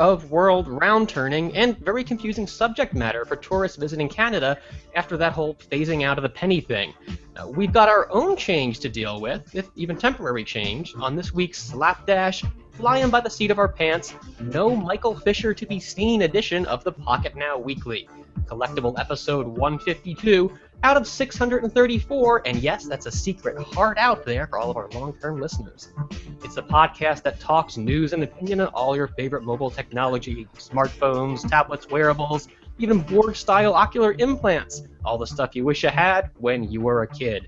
of world round-turning and very confusing subject matter for tourists visiting Canada after that whole phasing out of the penny thing. We've got our own change to deal with, if even temporary change, on this week's Slapdash, flying by the seat of our pants, no Michael Fisher to be seen edition of the Pocketnow Weekly. Collectible episode 152 out of 634, and yes, that's a secret hard out there for all of our long-term listeners. It's a podcast that talks news and opinion on all your favorite mobile technology, smartphones, tablets, wearables, even Borg-style ocular implants, all the stuff you wish you had when you were a kid.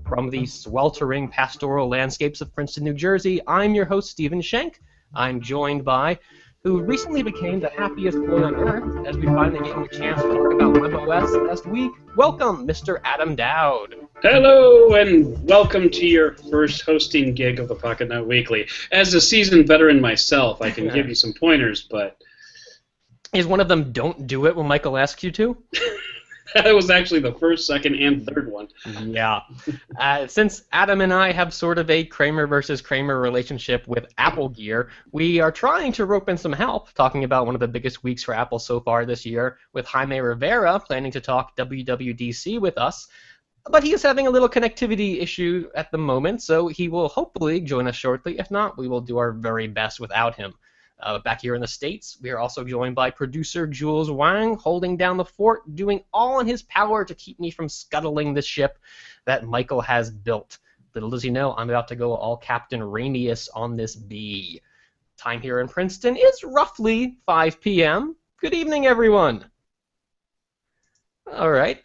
From the sweltering pastoral landscapes of Princeton, New Jersey, I'm your host, Stephen Schenck. I'm joined by who recently became the happiest boy on earth as we finally gave him a chance to talk about WebOS last week. Welcome, Mr. Adam Doud. Hello, and welcome to your first hosting gig of the Pocketnow Weekly. As a seasoned veteran myself, I can give you some pointers, but... Is one of them don't do it when Michael asks you to? That was actually the first, second, and third one. Yeah. Since Adam and I have sort of a Kramer versus Kramer relationship with Apple gear, we are trying to rope in some help, talking about one of the biggest weeks for Apple so far this year, with Jaime Rivera planning to talk WWDC with us. But he is having a little connectivity issue at the moment, so he will hopefully join us shortly. If not, we will do our very best without him. Back here in the States, we are also joined by producer Jules Wang, holding down the fort, doing all in his power to keep me from scuttling the ship that Michael has built. Little does he know, I'm about to go all Captain Ramius on this bee. Time here in Princeton is roughly 5 p.m. Good evening, everyone. All right.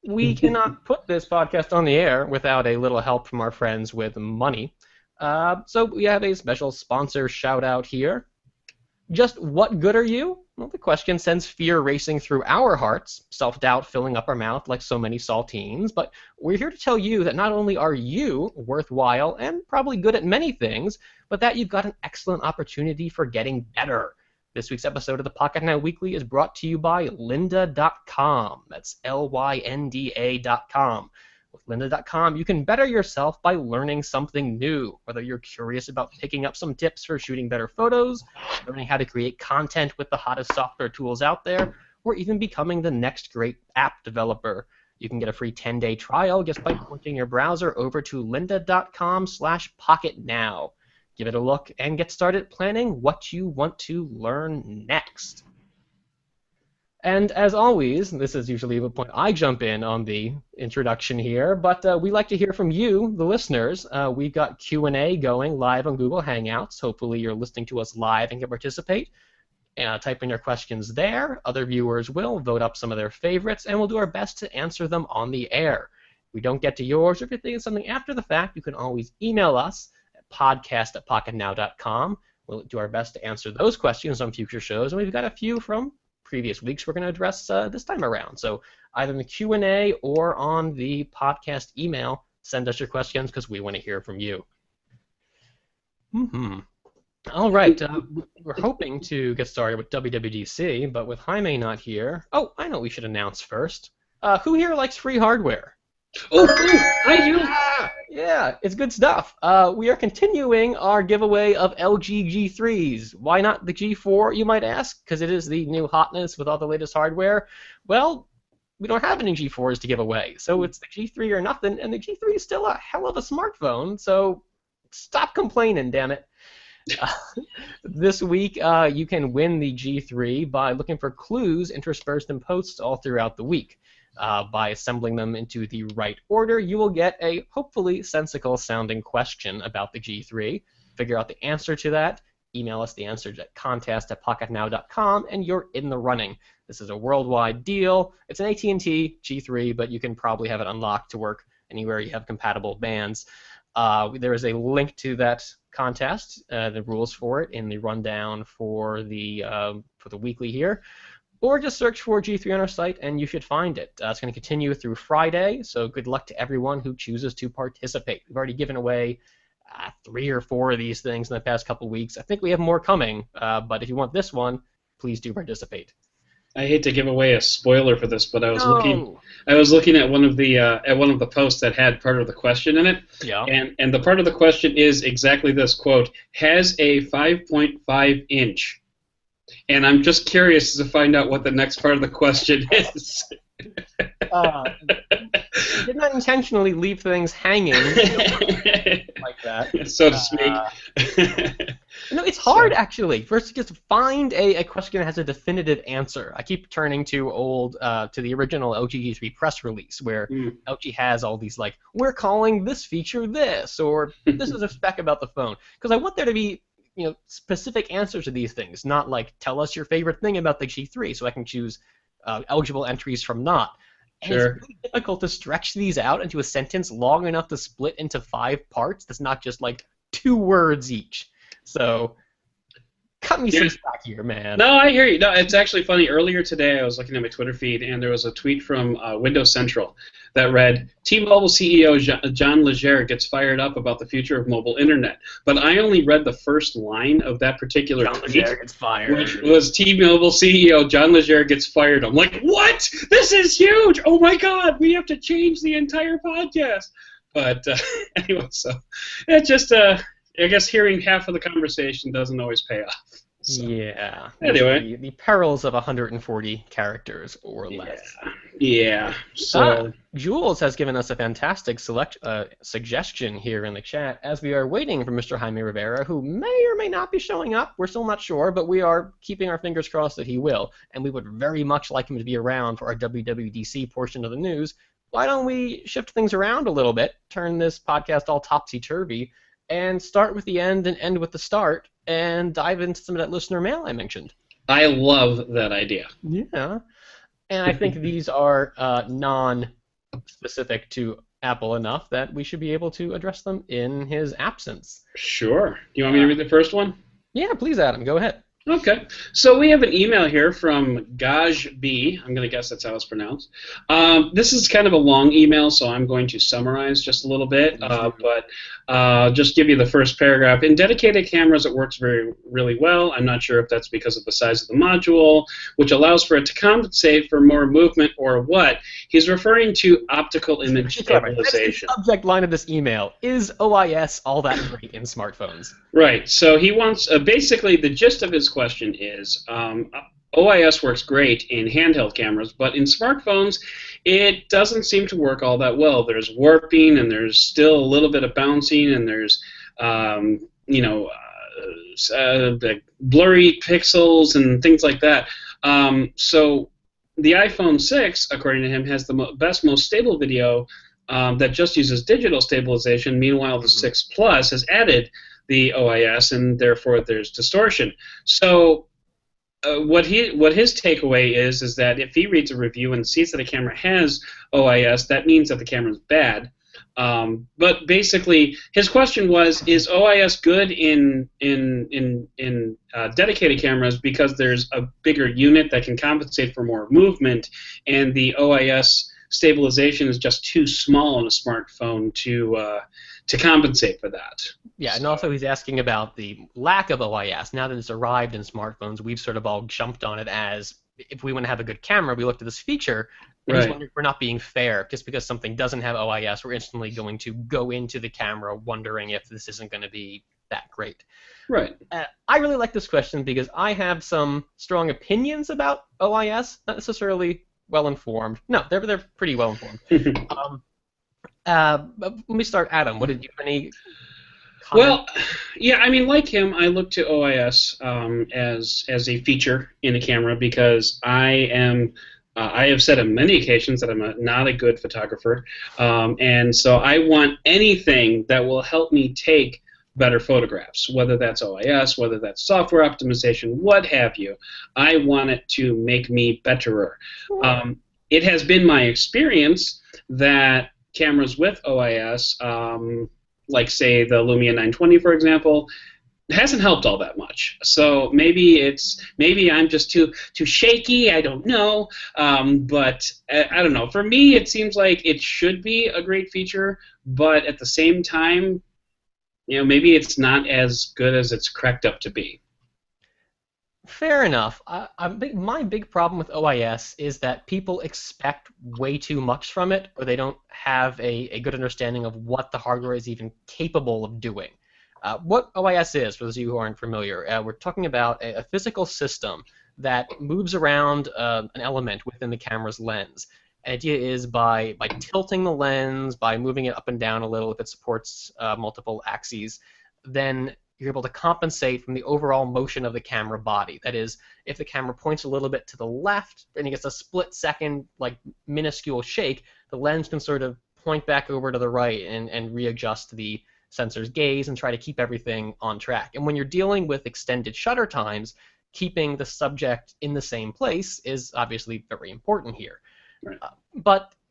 We cannot put this podcast on the air without a little help from our friends with money. So we have a special sponsor shout-out here. Just what good are you? Well, the question sends fear racing through our hearts, self-doubt filling up our mouth like so many saltines, but we're here to tell you that not only are you worthwhile and probably good at many things, but that you've got an excellent opportunity for getting better. This week's episode of the Pocketnow Weekly is brought to you by lynda.com. That's Lynda.com. With lynda.com, you can better yourself by learning something new, whether you're curious about picking up some tips for shooting better photos, learning how to create content with the hottest software tools out there, or even becoming the next great app developer. You can get a free 10-day trial just by pointing your browser over to lynda.com/pocketnow. Give it a look and get started planning what you want to learn next. And as always, this is usually the point I jump in on the introduction here, but we like to hear from you, the listeners. We've got Q&A going live on Google Hangouts. Hopefully you're listening to us live and can participate. Type in your questions there. Other viewers will vote up some of their favorites, and we'll do our best to answer them on the air. If we don't get to yours, or if you think of something after the fact, you can always email us at podcast@pocketnow.com. We'll do our best to answer those questions on future shows, and we've got a few from previous weeks we're going to address this time around. So either in the Q&A or on the podcast email, send us your questions because we want to hear from you. All right. We're hoping to get started with WWDC, but with Jaime not here... Oh, I know what we should announce first. Who here likes free hardware? Oh, I do. Yeah, it's good stuff. We are continuing our giveaway of LG G3s. Why not the G4, you might ask? Because it is the new hotness with all the latest hardware. Well, we don't have any G4s to give away, so it's the G3 or nothing, and the G3 is still a hell of a smartphone, so stop complaining, damn it. This week, you can win the G3 by looking for clues interspersed in posts all throughout the week. By assembling them into the right order, you will get a hopefully sensical-sounding question about the G3. Figure out the answer to that. Email us the answer at contest@pocketnow.com, and you're in the running. This is a worldwide deal. It's an AT&T G3, but you can probably have it unlocked to work anywhere you have compatible bands. There is a link to that contest, the rules for it, in the rundown for the weekly here. Or just search for G3 on our site, and you should find it. It's going to continue through Friday, so good luck to everyone who chooses to participate. We've already given away 3 or 4 of these things in the past couple weeks. I think we have more coming, but if you want this one, please do participate. I hate to give away a spoiler for this, but I was looking at one of the posts that had part of the question in it. Yeah. And the part of the question is exactly this quote: has a 5.5 inch and I'm just curious to find out what the next part of the question is. Did not intentionally leave things hanging like that, so to speak. It's hard actually. First, just find a question that has a definitive answer. I keep turning to the original LG E3 press release where LG has all these like, we're calling this feature this, or this is a spec about the phone, because I want there to be specific answers to these things, not like tell us your favorite thing about the G3 so I can choose eligible entries from not. And Sure. It's really difficult to stretch these out into a sentence long enough to split into 5 parts that's not just like 2 words each. So, cut me some slack here, man. No, I hear you. No, it's actually funny. Earlier today, I was looking at my Twitter feed, and there was a tweet from Windows Central that read, T-Mobile CEO John Legere gets fired up about the future of mobile internet. But I only read the first line of that particular John tweet, Legere gets fired. which was T-Mobile CEO John Legere gets fired. I'm like, what? This is huge! Oh my God, we have to change the entire podcast. But anyway, so it's just I guess hearing half of the conversation doesn't always pay off. So. Yeah. Anyway. The perils of 140 characters or less. Yeah. So Jules has given us a fantastic suggestion here in the chat as we are waiting for Mr. Jaime Rivera, who may or may not be showing up. We're still not sure, but we are keeping our fingers crossed that he will. And we would very much like him to be around for our WWDC portion of the news. Why don't we shift things around a little bit, turn this podcast all topsy-turvy, and start with the end and end with the start, and dive into some of that listener mail I mentioned. I love that idea. Yeah. And I think these are non-specific to Apple enough that we should be able to address them in his absence. Sure. Do you want me to read the first one? Yeah, please, Adam. Go ahead. Okay. So we have an email here from Gaj B. I'm going to guess that's how it's pronounced. This is kind of a long email, so I'm going to summarize just a little bit. But just give you the first paragraph. In dedicated cameras, it works really well. I'm not sure if that's because of the size of the module, which allows for it to compensate for more movement or what. He's referring to optical image stabilization. That's the subject line of this email. Is OIS all that great in smartphones? Right. So he wants, basically the gist of his question is, OIS works great in handheld cameras, but in smartphones, it doesn't seem to work all that well. There's warping, and there's still a little bit of bouncing, and there's, the blurry pixels and things like that. So the iPhone 6, according to him, has the best, most stable video that just uses digital stabilization. Meanwhile, the 6 Plus has added the OIS, and therefore there's distortion. So what his takeaway is that if he reads a review and sees that a camera has OIS, that means that the camera is bad. But basically, his question was: is OIS good in dedicated cameras because there's a bigger unit that can compensate for more movement, and the OIS stabilization is just too small on a smartphone to compensate for that? Yeah, and also he's asking about the lack of OIS. Now that it's arrived in smartphones, we've sort of all jumped on it as, if we want to have a good camera, we look to this feature. And he's wondering if we're not being fair. Just because something doesn't have OIS, we're instantly going to go into the camera wondering if this isn't going to be that great. Right. I really like this question because I have some strong opinions about OIS, not necessarily well-informed. No, they're pretty well-informed. Let me start, Adam. What did you have any comment? Well, yeah, I mean, like him, I look to OIS as a feature in a camera because I have said on many occasions that I'm not a good photographer, and so I want anything that will help me take better photographs, whether that's OIS, whether that's software optimization, what have you. I want it to make me betterer. It has been my experience that cameras with OIS, like say the Lumia 920, for example, hasn't helped all that much. So maybe I'm just too shaky. I don't know, but I don't know. For me, it seems like it should be a great feature, but at the same time, maybe it's not as good as it's cracked up to be. Fair enough. My big problem with OIS is that people expect way too much from it, or they don't have a good understanding of what the hardware is even capable of doing. What OIS is, for those of you who aren't familiar, we're talking about a physical system that moves around an element within the camera's lens. The idea is by tilting the lens, by moving it up and down a little if it supports multiple axes, then you're able to compensate from the overall motion of the camera body. That is, if the camera points a little bit to the left and it gets a split-second, like, minuscule shake, the lens can sort of point back over to the right and readjust the sensor's gaze and try to keep everything on track. And when you're dealing with extended shutter times, keeping the subject in the same place is obviously very important here. Right.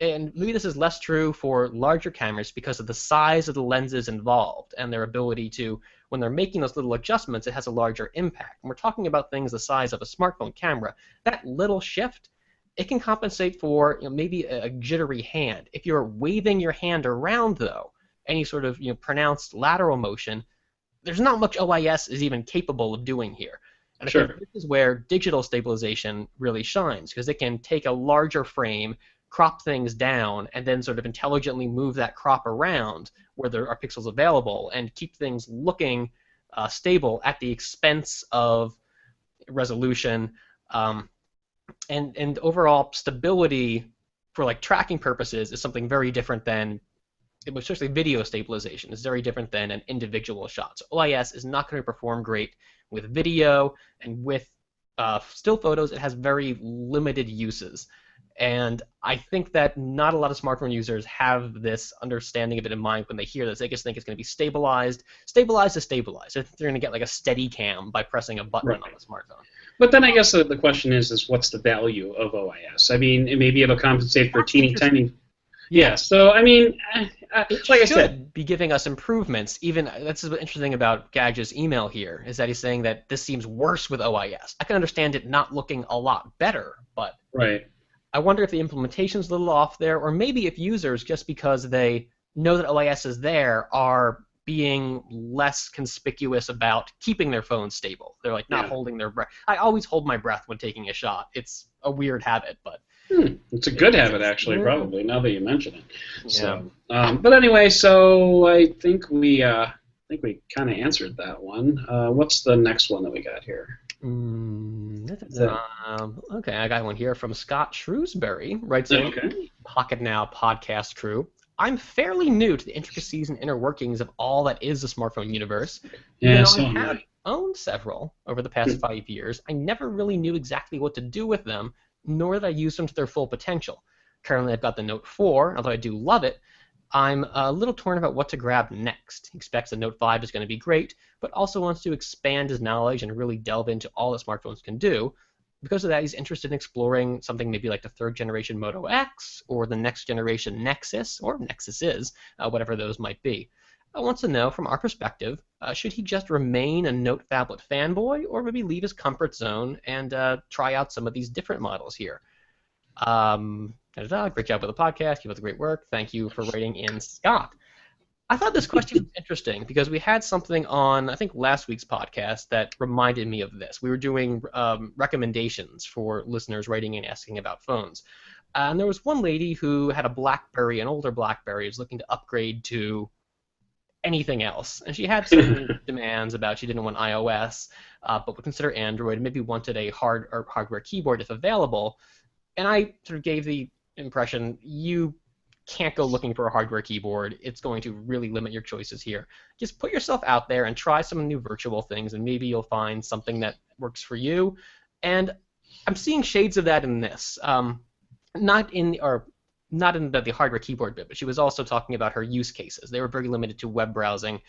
And maybe this is less true for larger cameras because of the size of the lenses involved and their ability to, when they're making those little adjustments, it has a larger impact. When we're talking about things the size of a smartphone camera, that little shift, it can compensate for maybe a jittery hand. If you're waving your hand around, though, any sort of pronounced lateral motion, there's not much OIS is even capable of doing here. And I think this is where digital stabilization really shines, because it can take a larger frame, crop things down, and then sort of intelligently move that crop around where there are pixels available and keep things looking stable at the expense of resolution and overall stability for like tracking purposes is something very different than, especially video stabilization is very different than an individual shot. So OIS is not going to perform great with video, and with still photos, it has very limited uses. And I think that not a lot of smartphone users have this understanding of it in mind when they hear this. They just think it's going to be stabilized. Stabilized is stabilized. They're going to get like a steady cam by pressing a button on the smartphone. But then I guess the question is what's the value of OIS? I mean, maybe it'll compensate for teeny tiny. Yeah. So I mean, like I said, be giving us improvements. Even that's what's interesting about Gadget's email here is that he's saying that this seems worse with OIS. I can understand it not looking a lot better, but I wonder if the implementation's a little off there, or maybe if users, just because they know that OIS is there, are being less conspicuous about keeping their phone stable. They're like not holding their breath. I always hold my breath when taking a shot. It's a weird habit, but. It's a good habit, actually, probably, now that you mention it. Yeah. So, but anyway, so I think we kind of answered that one. What's the next one that we got here? Okay, I got one here from Scott Shrewsbury. Writes in, Pocketnow podcast crew. I'm fairly new to the intricacies and inner workings of all that is the smartphone universe. Yeah, I have owned several over the past 5 years. I never really knew exactly what to do with them, nor did I use them to their full potential. Currently, I've got the Note 4, although I do love it. I'm a little torn about what to grab next. He expects the Note 5 is going to be great, but also wants to expand his knowledge and really delve into all that smartphones can do. Because of that, he's interested in exploring something maybe like the third-generation Moto X or the next-generation Nexus, or Nexuses, whatever those might be. I want to know, from our perspective, should he just remain a Note phablet fanboy, or maybe leave his comfort zone and try out some of these different models here? Great job with the podcast. Keep up the great work. Thank you for writing in, Scott. I thought this question was interesting because we had something on, I think, last week's podcast that reminded me of this. We were doing recommendations for listeners writing in asking about phones. And there was one lady who had a BlackBerry, an older BlackBerry, was looking to upgrade to anything else. And she had some demands about she didn't want iOS, but would consider Android, and maybe wanted a hardware keyboard if available. And I sort of gave the impression you can't go looking for a hardware keyboard. It's going to really limit your choices here. Just put yourself out there and try some new virtual things, and maybe you'll find something that works for you. And I'm seeing shades of that in this. Not in the hardware keyboard bit, but she was also talking about her use cases. They were very limited to web browsing,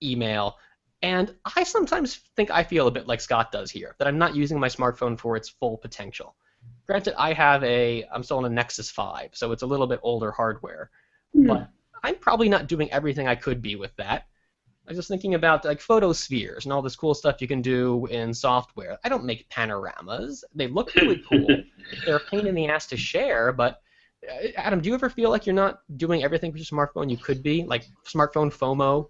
email, and I sometimes think I feel a bit like Scott does here, that I'm not using my smartphone for its full potential. Granted, I'm still on a Nexus 5, so it's a little bit older hardware, but I'm probably not doing everything I could be with that. I was just thinking about like photospheres and all this cool stuff you can do in software. I don't make panoramas. They look really cool. They're a pain in the ass to share, but Adam, do you ever feel like you're not doing everything with your smartphone you could be? Like smartphone FOMO?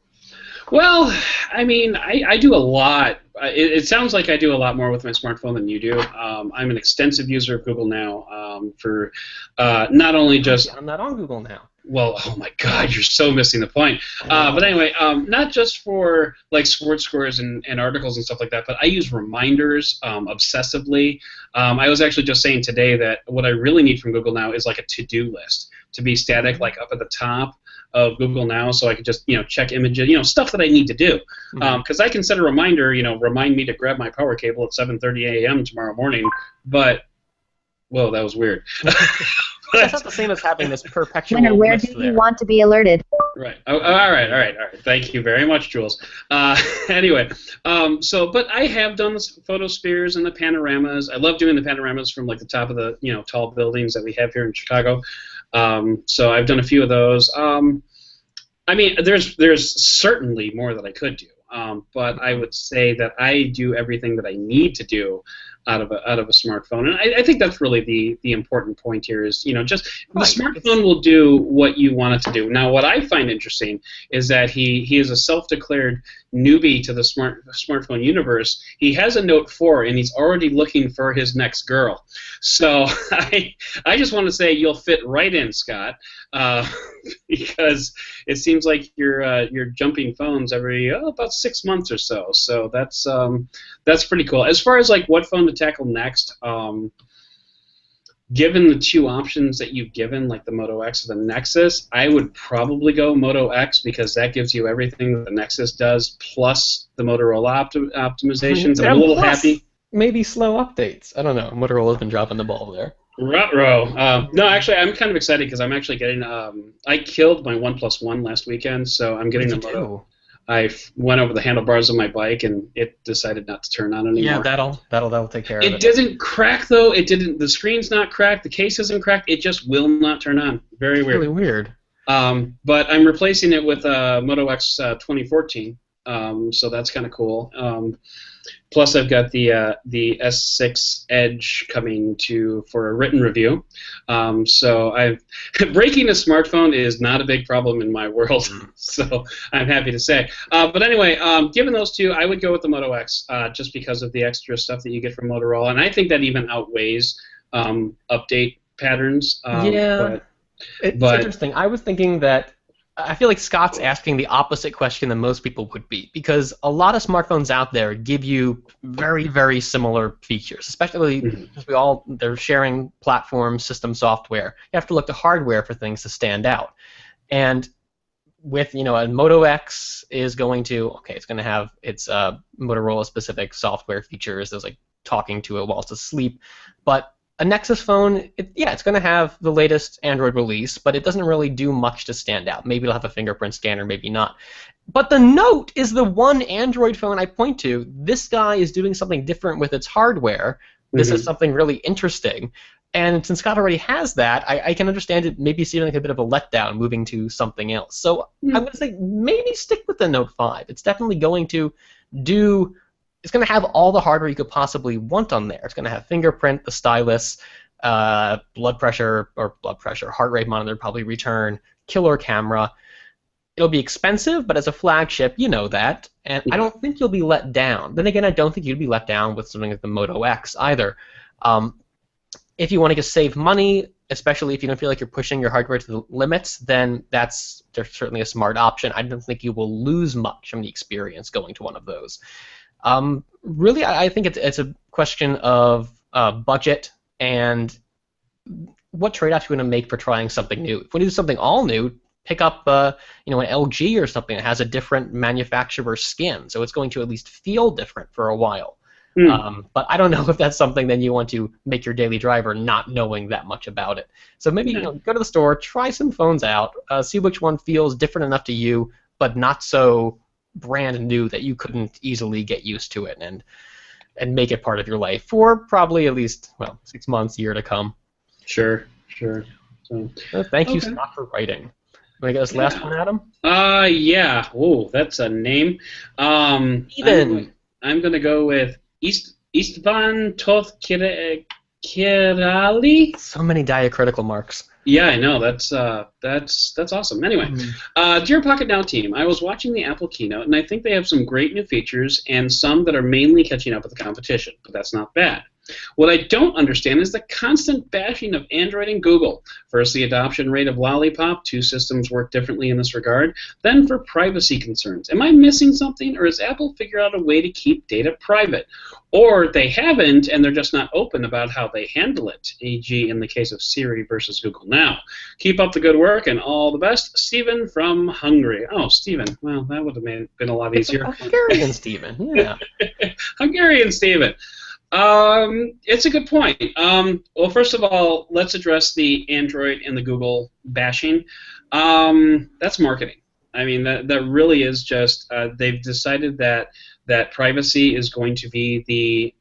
Well, I mean, I do a lot. It sounds like I do a lot more with my smartphone than you do. I'm an extensive user of Google Now for not only just... I'm not on Google Now. Well, oh my God, you're so missing the point. But anyway, not just for like sports scores and articles and stuff like that, but I use reminders obsessively. I was actually just saying today that what I really need from Google now is like a to-do list to be static, like up at the top of Google Now, so I can just check images, stuff that I need to do. Because I can set a reminder, remind me to grab my power cable at 7:30 a.m. tomorrow morning. But whoa, that was weird. That's not the same as having this perpetual When or where list do you there. want to be alerted? Right. Oh, all right. Thank you very much, Jules. Anyway, but I have done the photospheres and the panoramas. I love doing the panoramas from like the top of the tall buildings that we have here in Chicago. So I've done a few of those. I mean, there's certainly more that I could do. But I would say that I do everything that I need to do out of a smartphone, and I think that's really the important point here is just the smartphone will do what you want it to do. Now, what I find interesting is that he is a self-declared newbie to the smartphone universe. He has a Note 4, and he's already looking for his next girl. So I just want to say you'll fit right in, Scott, because it seems like you're jumping phones every about 6 months or so. So that's pretty cool. As far as like what phone to tackle next, given the two options that you've given, like the Moto X or the Nexus, I would probably go Moto X because that gives you everything that the Nexus does, plus the Motorola optimizations. I'm a little happy. Maybe slow updates. I don't know. Motorola's been dropping the ball there. Ruh-roh. No, actually, I'm kind of excited because I'm actually getting. I killed my OnePlus One last weekend, so I'm getting the Moto. I went over the handlebars of my bike and it decided not to turn on anymore. Yeah, that'll take care of it. It didn't crack though. It didn't. The screen's not cracked. The case isn't cracked. It just will not turn on. Very weird. Really weird. But I'm replacing it with Moto X 2014. So that's kind of cool. Plus, I've got the S6 Edge coming for a written review. So breaking a smartphone is not a big problem in my world. So I'm happy to say. But anyway, given those two, I would go with the Moto X just because of the extra stuff that you get from Motorola, and I think that even outweighs update patterns. It's interesting. I was thinking that. I feel like Scott's asking the opposite question than most people would be, because a lot of smartphones out there give you very, very similar features, especially because they're sharing platform system software. You have to look to hardware for things to stand out. And with, a Moto X is going to, it's going to have its Motorola-specific software features. There's like talking to it while it's asleep. But a Nexus phone, it's going to have the latest Android release, but it doesn't really do much to stand out. Maybe it'll have a fingerprint scanner, maybe not. But the Note is the one Android phone I point to. This guy is doing something different with its hardware. This is something really interesting. And since Scott already has that, I can understand it maybe seeming like a bit of a letdown moving to something else. So I'm going to say maybe stick with the Note 5. It's definitely going to do... It's going to have all the hardware you could possibly want on there. It's going to have fingerprint, the stylus, blood pressure, heart rate monitor, probably return, killer camera. It'll be expensive, but as a flagship, you know that. And I don't think you'll be let down. Then again, I don't think you'd be let down with something like the Moto X either. If you want to just save money, especially if you don't feel like you're pushing your hardware to the limits, then there's certainly a smart option. I don't think you will lose much from the experience going to one of those. Really, I think it's a question of budget and what trade-offs you're going to make for trying something new. If we do something all new, pick up an LG or something that has a different manufacturer's skin, so it's going to at least feel different for a while. But I don't know if that's something then you want to make your daily driver not knowing that much about it. So maybe go to the store, try some phones out, see which one feels different enough to you, but not so brand new that you couldn't easily get used to it and make it part of your life for probably at least 6 months, year to come. Sure. So, thank you, Scott, for writing. Want to get this last one, Adam? Yeah. Oh, that's a name. Ethan. I'm going to go with Istvan Toth Kirali. So many diacritical marks. Yeah, I know. That's awesome. Anyway, dear Pocketnow team, I was watching the Apple keynote, and I think they have some great new features and some that are mainly catching up with the competition, but that's not bad. What I don't understand is the constant bashing of Android and Google. First, the adoption rate of Lollipop. Two systems work differently in this regard. Then for privacy concerns. Am I missing something, or has Apple figured out a way to keep data private? Or they haven't, and they're just not open about how they handle it, e.g. in the case of Siri versus Google Now. Keep up the good work, and all the best. Stephen from Hungary. Oh, Stephen. Well, that would have been a lot easier. Hungarian Stephen, yeah. Hungarian Stephen. It's a good point. Well, first of all, let's address the Android and the Google bashing. That's marketing. I mean, that really is just they've decided that privacy is going to be the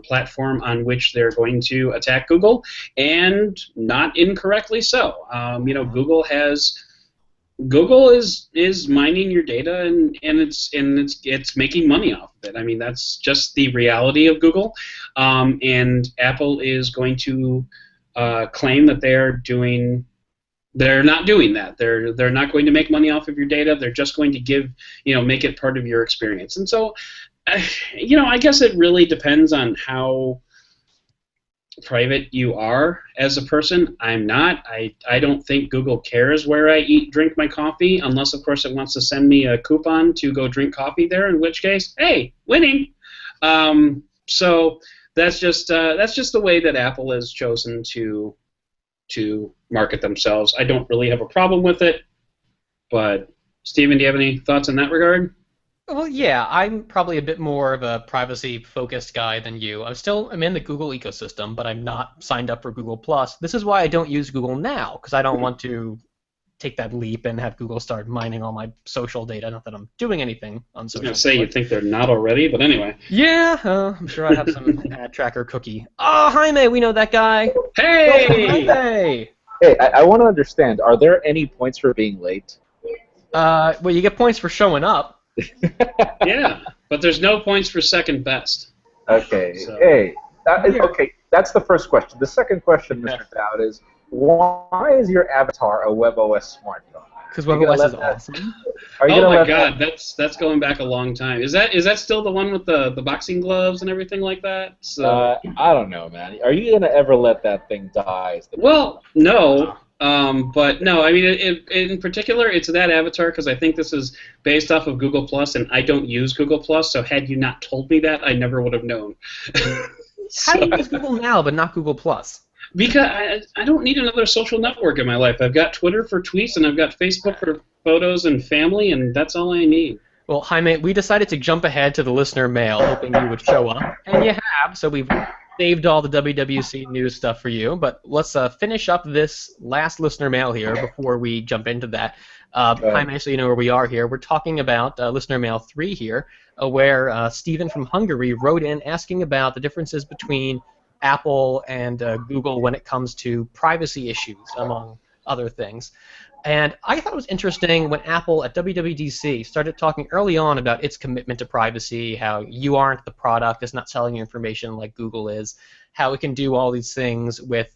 platform on which they're going to attack Google, and not incorrectly so. Google is mining your data, and it's making money off of it. I mean, that's just the reality of Google, and Apple is going to claim that they're not doing that. They're not going to make money off of your data. They're just going to make it part of your experience. And so, I guess it really depends on how private you are as a person. I'm not. I don't think Google cares where I drink my coffee, unless of course it wants to send me a coupon to go drink coffee there, in which case, hey, winning. So that's just the way that Apple has chosen to market themselves. I don't really have a problem with it, but Stephen, do you have any thoughts in that regard? Well, yeah, I'm probably a bit more of a privacy-focused guy than you. I'm in the Google ecosystem, but I'm not signed up for Google+. This is why I don't use Google Now, because I don't want to take that leap and have Google start mining all my social data. Not that I'm doing anything on social. I was going to say, you'd think they're not already, but anyway. Yeah, I'm sure I have some ad tracker cookie. Oh, Jaime, we know that guy. Hey! Hey! Hey, I want to understand, are there any points for being late? Well, you get points for showing up. Yeah, but there's no points for second best. Okay. So. Hey, okay, that's the first question. The second question, Mr. Doud, is why is your avatar a WebOS smartphone? Because WebOS is awesome. Oh my God, that's going back a long time. Is that still the one with the boxing gloves and everything like that? So. I don't know, man. Are you gonna ever let that thing die? Well, no. But no, I mean, in particular, it's that avatar because I think this is based off of Google Plus, and I don't use Google Plus. So had you not told me that, I never would have known. How do you use Google Now but not Google Plus? Because I don't need another social network in my life. I've got Twitter for tweets, and I've got Facebook for photos and family, and that's all I need. Well, Jaime, we decided to jump ahead to the listener mail, hoping you would show up, and you have. So we've saved all the WWDC news stuff for you, but let's finish up this last listener mail here before we jump into that. Jaime, so you know where we are here. We're talking about listener mail 3 here, where Stephen from Hungary wrote in asking about the differences between Apple and Google when it comes to privacy issues, among other things. And I thought it was interesting when Apple at WWDC started talking early on about its commitment to privacy, how you aren't the product, it's not selling you information like Google is, how it can do all these things with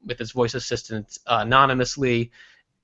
its voice assistant anonymously.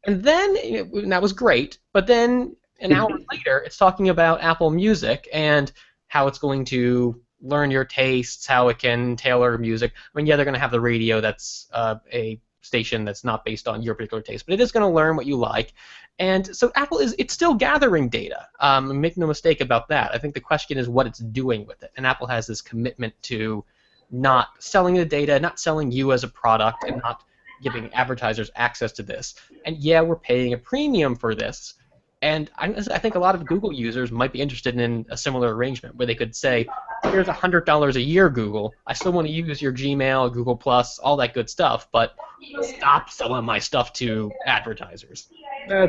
And then, and that was great, but then an hour later it's talking about Apple Music and how it's going to learn your tastes, how it can tailor music. I mean, yeah, they're going to have the radio that's a station that's not based on your particular taste, but it is going to learn what you like. And so Apple it's still gathering data. Make no mistake about that. I think the question is what it's doing with it. And Apple has this commitment to not selling the data, not selling you as a product, and not giving advertisers access to this. And yeah, we're paying a premium for this. And I think a lot of Google users might be interested in a similar arrangement where they could say, here's $100 a year, Google. I still want to use your Gmail, Google+, all that good stuff, but stop selling my stuff to advertisers.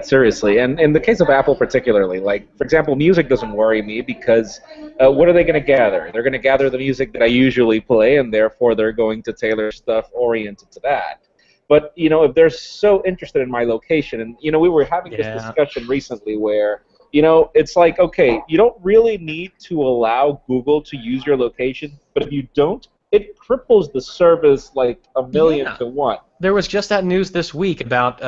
Seriously, and in the case of Apple particularly, like, for example, music doesn't worry me because what are they going to gather? They're going to gather the music that I usually play, and therefore they're going to tailor stuff oriented to that. But, if they're so interested in my location, and, we were having this discussion recently where, it's like, okay, you don't really need to allow Google to use your location, but if you don't, it cripples the service like a million to one. There was just that news this week about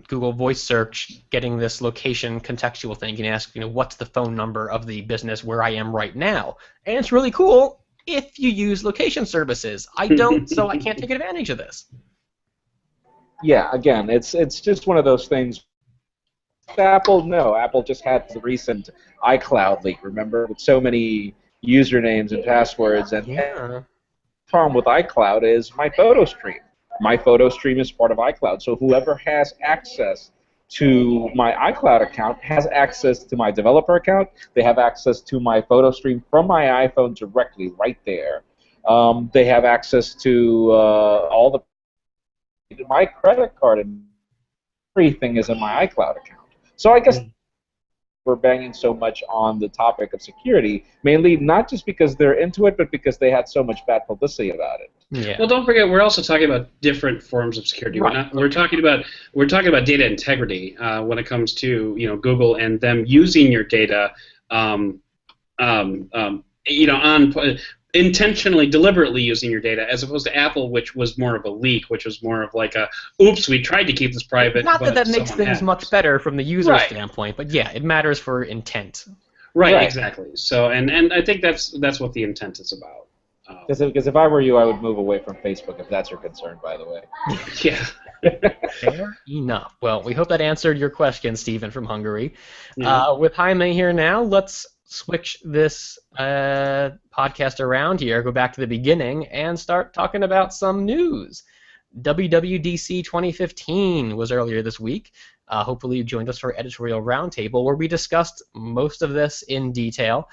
Google Voice Search getting this location contextual thing. You can ask, what's the phone number of the business where I am right now? And it's really cool. if you use location services. I don't, so I can't take advantage of this. Yeah, again, it's just one of those things. Apple, no. Apple just had the recent iCloud leak, remember, with so many usernames and passwords. And Yeah. the problem with iCloud is my photo stream. My photo stream is part of iCloud, so whoever has access to my iCloud account has access to my developer account. They have access to my photo stream from my iPhone directly, right there. They have access to all my credit card, and everything is in my iCloud account. So I guess we're banging so much on the topic of security, mainly not just because they're into it, but because they had so much bad publicity about it. Yeah. Well, don't forget, we're also talking about different forms of security. Right. We're talking about data integrity when it comes to Google and them using your data, intentionally, deliberately using your data, as opposed to Apple, which was more of a leak, which was more of like a, oops, we tried to keep this private. Not that but makes things has. much better from the user Right. standpoint, but yeah, it matters for intent. Right, exactly. So, and I think that's what the intent is about. Because if I were you, I would move away from Facebook, if that's your concern, by the way. Yeah. Fair enough. Well, we hope that answered your question, Stephen from Hungary. Yeah. With Jaime here now, let's switch this podcast around here, go back to the beginning, and start talking about some news. WWDC 2015 was earlier this week. Hopefully you joined us for our editorial roundtable, where we discussed most of this in detail.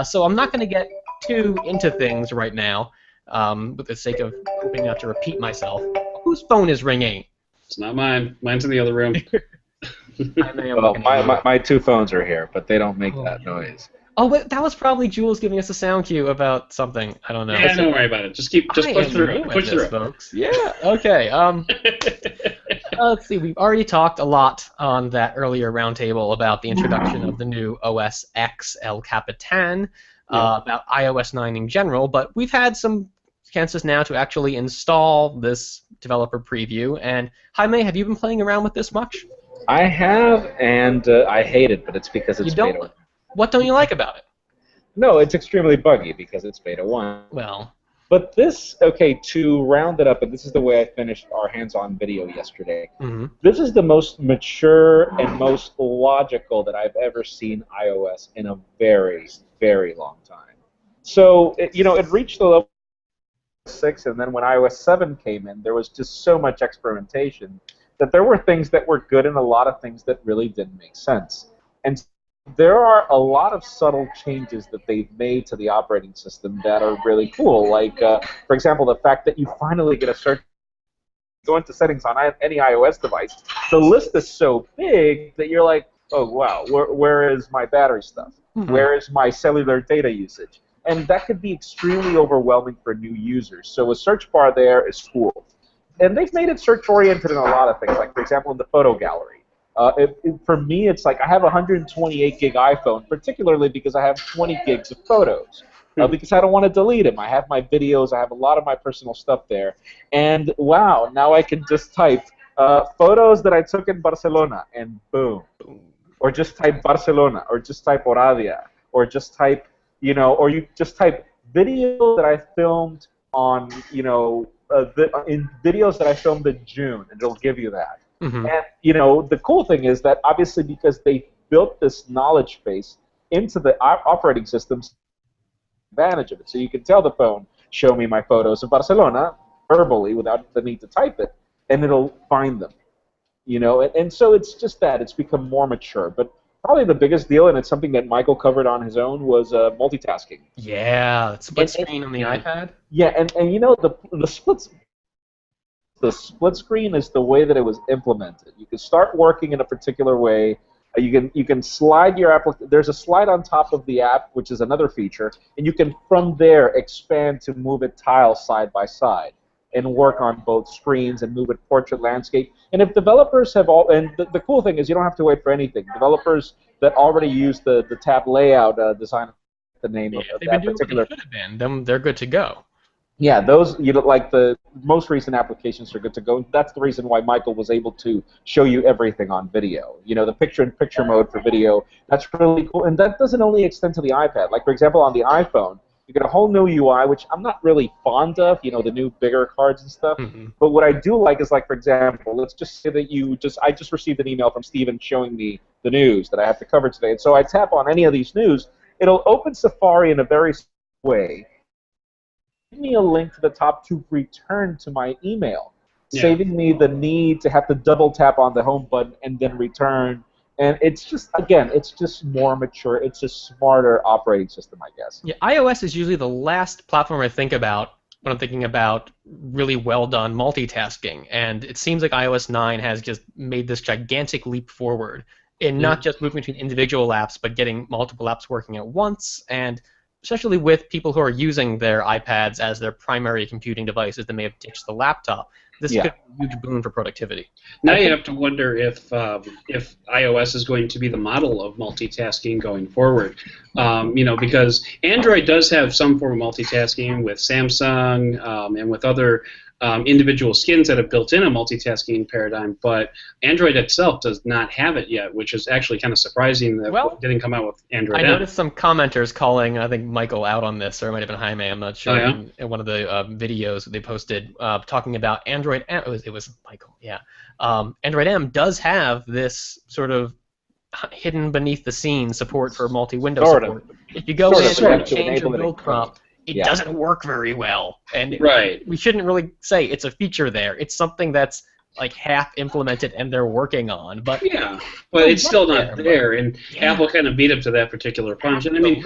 So I'm not going to get too into things right now, with the sake of hoping not to repeat myself. Whose phone is ringing? It's not mine. Mine's in the other room. Well, my two phones are here, but they don't make that noise. Oh, wait, that was probably Jules giving us a sound cue about something. I don't know. Yeah, don't worry about it. Just push through. Push through, folks. Yeah. Okay. Let's see. We've already talked a lot on that earlier roundtable about the introduction of the new OS X El Capitan, about iOS 9 in general, but we've had some chances now to actually install this developer preview. And Jaime, have you been playing around with this much? I have, and I hate it, but it's because it's beta 1. What don't you like about it? No, it's extremely buggy because it's beta 1. Well, but this, okay, to round it up, and this is the way I finished our hands-on video yesterday, this is the most mature and most logical that I've ever seen iOS in a very, very long time. So, it reached the level 6, and then when iOS 7 came in, there was just so much experimentation that there were things that were good and a lot of things that really didn't make sense. And there are a lot of subtle changes that they've made to the operating system that are really cool. Like, for example, the fact that you finally get a search. Go into settings on any iOS device. The list is so big that you're like, oh, wow, where is my battery stuff? Where is my cellular data usage? And that could be extremely overwhelming for new users. So a search bar there is cool. And they've made it search-oriented in a lot of things, like, for example, in the photo gallery. For me, it's like I have a 128 gig iPhone, particularly because I have 20 gigs of photos, because I don't want to delete them. I have my videos, I have a lot of my personal stuff there, and wow, now I can just type photos that I took in Barcelona, and boom. Or just type Barcelona, or just type Oradea, or just type, or you just type video that I filmed on, in videos that I filmed in June, and it'll give you that. And, the cool thing is that obviously because they built this knowledge base into the operating systems, advantage of it. So you can tell the phone, show me my photos of Barcelona verbally without the need to type it, and it'll find them. And so it's just that. It's become more mature. But probably the biggest deal, and it's something that Michael covered on his own, was multitasking. Yeah, split screen on the iPad. Yeah, and the split screen is the way that it was implemented. You can start working in a particular way. You can slide your application. There's a slide on top of the app, which is another feature, and you can from there expand to move it tile side by side and work on both screens and move it portrait landscape. And if developers have the cool thing is you don't have to wait for anything. Developers that already use the tab layout design, the name of that particular. Should have been. Then they're good to go. Yeah, those like the most recent applications are good to go. That's the reason why Michael was able to show you everything on video. The picture-in-picture mode for video. That's really cool, and that doesn't only extend to the iPad. Like for example, on the iPhone, You get a whole new UI, which I'm not really fond of, you know, the new bigger cards and stuff. Mm-hmm. But what I do like is, like, for example, let's just say that I just received an email from Stephen showing me the news that I have to cover today. And so I tap on any of these news, it'll open Safari in a very way, give me a link to the top to return to my email, saving me the need to have to double tap on the home button and then return. And it's just, again, it's just more mature. It's a smarter operating system, I guess. Yeah, iOS is usually the last platform I think about when I'm thinking about really well done multitasking. And it seems like iOS 9 has just made this gigantic leap forward in not just moving between individual apps, but getting multiple apps working at once, and especially with people who are using their iPads as their primary computing devices that may have ditched the laptop. This could be a huge boon for productivity. Now you have to wonder if iOS is going to be the model of multitasking going forward. You know, because Android does have some form of multitasking with Samsung and with other individual skins that have built in a multitasking paradigm, but Android itself does not have it yet, which is actually kind of surprising that it didn't come out with Android I M. noticed some commenters calling, I think, Michael out on this, or it might have been Jaime, I'm not sure, in one of the videos they posted talking about Android M. It was Michael, yeah. Android M does have this sort of hidden beneath the scenes support for multi-window support. If you go in and change your build prompt, it doesn't work very well, and we shouldn't really say it's a feature there. It's something that's like half implemented and they're working on, but but it's still not there. And Apple kind of beat up to that particular punch. And I mean,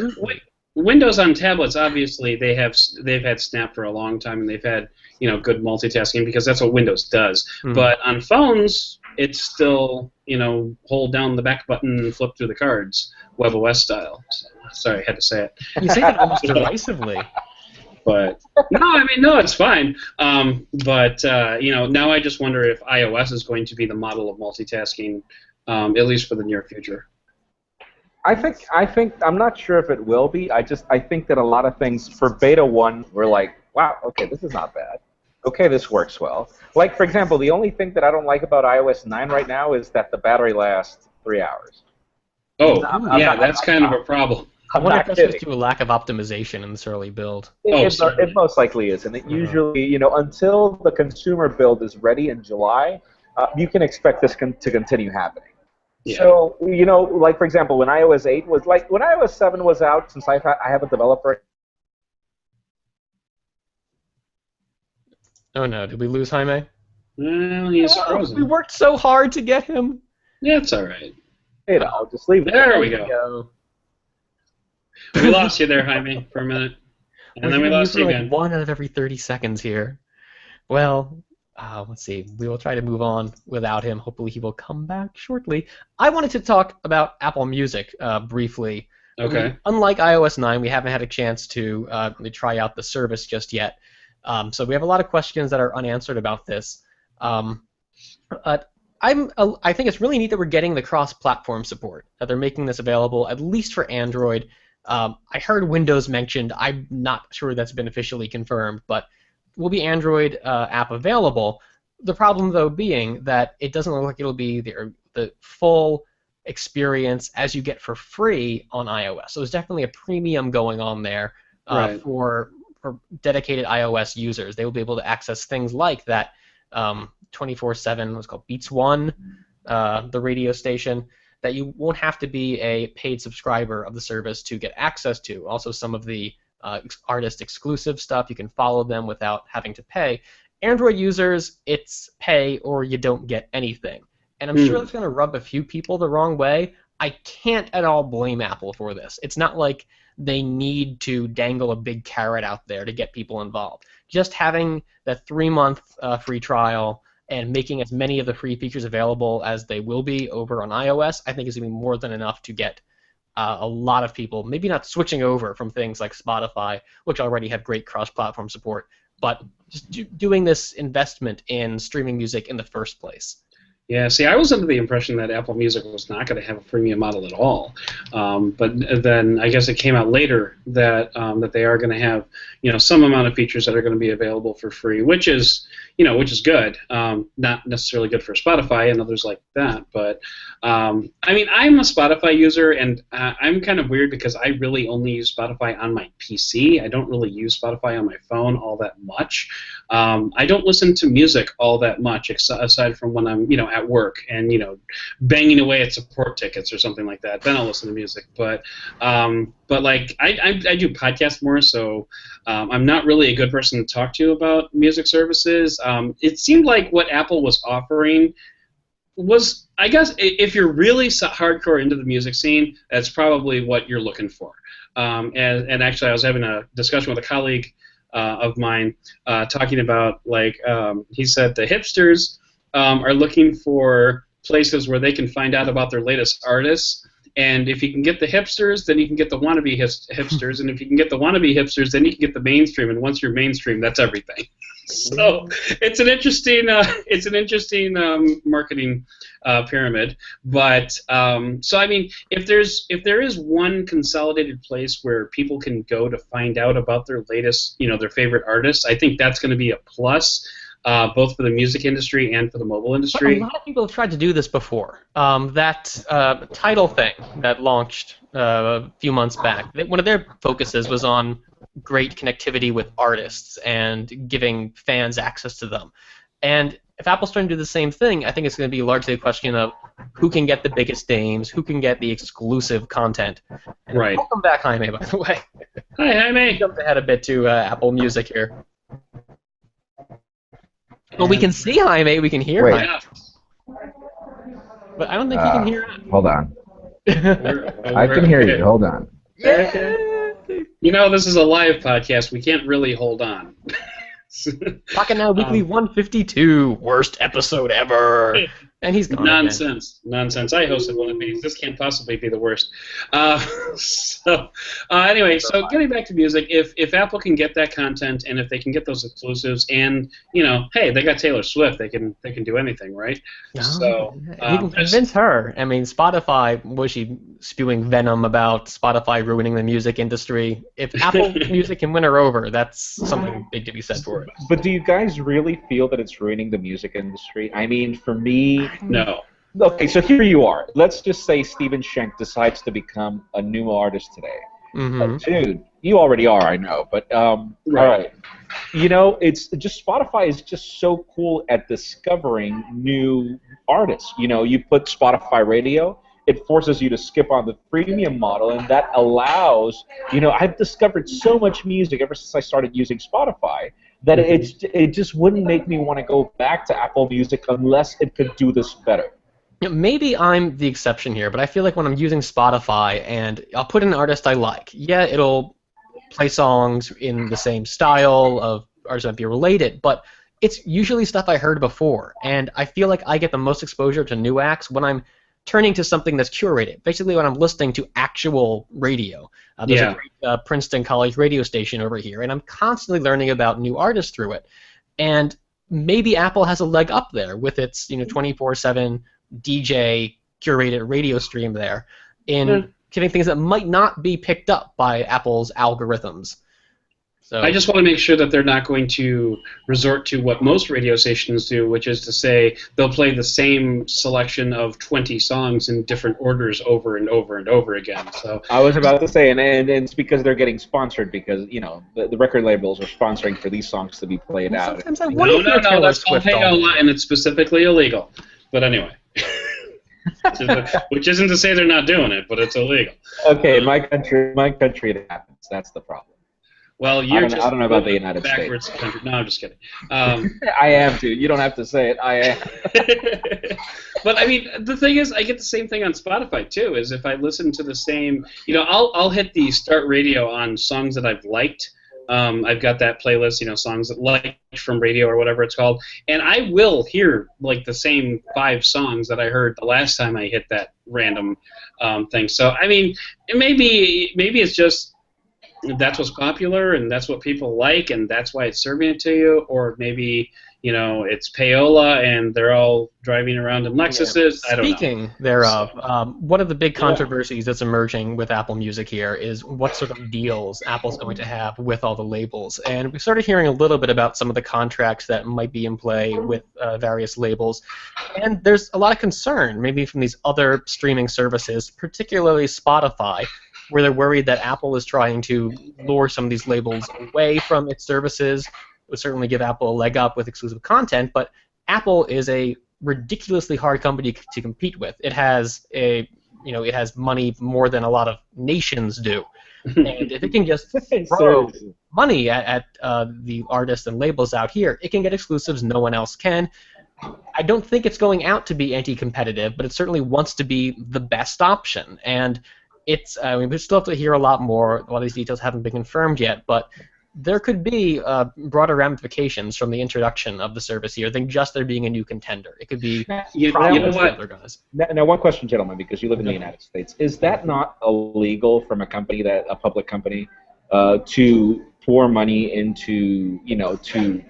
Windows on tablets, obviously they've had Snap for a long time, and they've had good multitasking because that's what Windows does. But on phones, it's still hold down the back button and flip through the cards, WebOS style. So, sorry, I had to say it. You say that almost derisively. But no, it's fine. But now I just wonder if iOS is going to be the model of multitasking, at least for the near future. I think I'm not sure if it will be. I think that a lot of things for beta 1 were like, wow, okay, this is not bad. Okay, this works well. Like, for example, the only thing that I don't like about iOS 9 right now is that the battery lasts 3 hours. Oh, that's kind of a problem. I wonder if that's just due to a lack of optimization in this early build. It most likely is, and it usually, until the consumer build is ready in July, you can expect this to continue happening. Yeah. So, like, for example, when iOS 8 was, like, when iOS 7 was out, since I have a developer. Oh no, did we lose Jaime? Well, he's frozen. We worked so hard to get him. Yeah, it's all right. I'll just leave it. There we go. We lost you there, Jaime, for a minute. And then we lost you again. Like 1 out of every 30 seconds here. Well, let's see. We will try to move on without him. Hopefully he will come back shortly. I wanted to talk about Apple Music briefly. Okay. Unlike iOS 9, we haven't had a chance to really try out the service just yet. So we have a lot of questions that are unanswered about this. I think it's really neat that we're getting the cross-platform support, that they're making this available, at least for Android. I heard Windows mentioned. I'm not sure that's been officially confirmed, but will be Android app available. The problem, though, being that it doesn't look like it'll be the full experience as you get for free on iOS. So there's definitely a premium going on there for dedicated iOS users. They will be able to access things like that 24/7, what's called Beats One, the radio station, that you won't have to be a paid subscriber of the service to get access to. Also, some of the artist-exclusive stuff, you can follow them without having to pay. Android users, it's pay or you don't get anything. And I'm sure that's going to rub a few people the wrong way. I can't at all blame Apple for this. It's not like they need to dangle a big carrot out there to get people involved. Just having that 3-month free trial and making as many of the free features available as they will be over on iOS, I think is going to be more than enough to get a lot of people, maybe not switching over from things like Spotify, which already have great cross-platform support, but just doing this investment in streaming music in the first place. Yeah, see, I was under the impression that Apple Music was not going to have a freemium model at all, but then I guess it came out later that that they are going to have, some amount of features that are going to be available for free, which is good. Not necessarily good for Spotify and others like that, but I mean, I'm a Spotify user, and I'm kind of weird because I really only use Spotify on my PC. I don't really use Spotify on my phone all that much. I don't listen to music all that much, aside from when I'm, at work and, banging away at support tickets or something like that. Then I'll listen to music. But like, I do podcasts more, so I'm not really a good person to talk to about music services. It seemed like what Apple was offering was, I guess, if you're really hardcore into the music scene, that's probably what you're looking for. And actually, I was having a discussion with a colleague of mine talking about, like, he said the hipsters are looking for places where they can find out about their latest artists. And if you can get the hipsters, then you can get the wannabe hipsters. And if you can get the wannabe hipsters, then you can get the mainstream. And once you're mainstream, that's everything. So it's an interesting marketing pyramid. But so I mean, if there is one consolidated place where people can go to find out about their latest, their favorite artists, I think that's going to be a plus. Both for the music industry and for the mobile industry. But a lot of people have tried to do this before. That Tidal thing that launched a few months back, one of their focuses was on great connectivity with artists and giving fans access to them. And if Apple's trying to do the same thing, I think it's going to be largely a question of who can get the biggest names, who can get the exclusive content. And right. Welcome back, Jaime, by the way. Hi, Jaime. Jumped ahead a bit to Apple Music here. Well, we can see Jaime, we can hear Jaime. But I don't think he can hear us. Hold on. I can hear you. Hold on. Yeah. This is a live podcast. We can't really hold on. Pocketnow Weekly 152, worst episode ever. And he's gone. Nonsense. I hosted one of these. This can't possibly be the worst. Anyway, so getting back to music, if Apple can get that content and if they can get those exclusives, and hey, they got Taylor Swift, they can do anything, right? No, so you can convince her. I mean, Spotify, was she spewing venom about Spotify ruining the music industry? If Apple Music can win her over, that's something big to be said for it. But do you guys really feel that it's ruining the music industry? I mean, for me, no. Okay, so here you are. Let's just say Stephen Schenck decides to become a new artist today. Mm-hmm. Dude, you already are, I know, but right. All right. It's just Spotify is just so cool at discovering new artists. You put Spotify Radio, it forces you to skip on the premium model, and that allows, I've discovered so much music ever since I started using Spotify that it just wouldn't make me want to go back to Apple Music unless it could do this better. Maybe I'm the exception here, but I feel like when I'm using Spotify and I'll put in an artist I like, yeah, it'll play songs in the same style of artists that might be related, but it's usually stuff I heard before, and I feel like I get the most exposure to new acts when I'm turning to something that's curated. Basically, when I'm listening to actual radio. There's a great Princeton College radio station over here, and I'm constantly learning about new artists through it. And maybe Apple has a leg up there with its 24/7 DJ curated radio stream there in giving things that might not be picked up by Apple's algorithms. So I just want to make sure that they're not going to resort to what most radio stations do, which is to say they'll play the same selection of 20 songs in different orders over and over and over again. So I was about to say, and it's because they're getting sponsored because the record labels are sponsoring for these songs to be played out. Sometimes I wonder if no, that's called payola, and it's specifically illegal. But anyway. Which isn't to say they're not doing it, but it's illegal. Okay, in my country it happens. That's the problem. Well, I don't know about the United backwards States. Country. No, I'm just kidding. I am too. You don't have to say it. I am. But I mean, the thing is, I get the same thing on Spotify too. Is if I listen to the same, I'll hit the start radio on songs that I've liked. I've got that playlist, songs that liked from radio or whatever it's called, and I will hear like the same 5 songs that I heard the last time I hit that random thing. So I mean, maybe it's just that's what's popular and that's what people like and that's why it's serving it to you, or maybe it's payola and they're all driving around in Lexuses. Yeah. I don't know. Speaking thereof, one of the big controversies that's emerging with Apple Music here is what sort of deals Apple's going to have with all the labels. And we started hearing a little bit about some of the contracts that might be in play with various labels. And there's a lot of concern, maybe from these other streaming services, particularly Spotify, where they're worried that Apple is trying to lure some of these labels away from its services. It would certainly give Apple a leg up with exclusive content, but Apple is a ridiculously hard company to compete with. It has it has money more than a lot of nations do, and if it can just throw money at the artists and labels out here, it can get exclusives no one else can. I don't think it's going out to be anti-competitive, but it certainly wants to be the best option, and we still have to hear a lot more. A lot of these details haven't been confirmed yet, but there could be broader ramifications from the introduction of the service here than just there being a new contender. It could be problems with other guys. Now, one question, gentlemen, because you live in the United States. Is that not illegal from a public company, to pour money into, to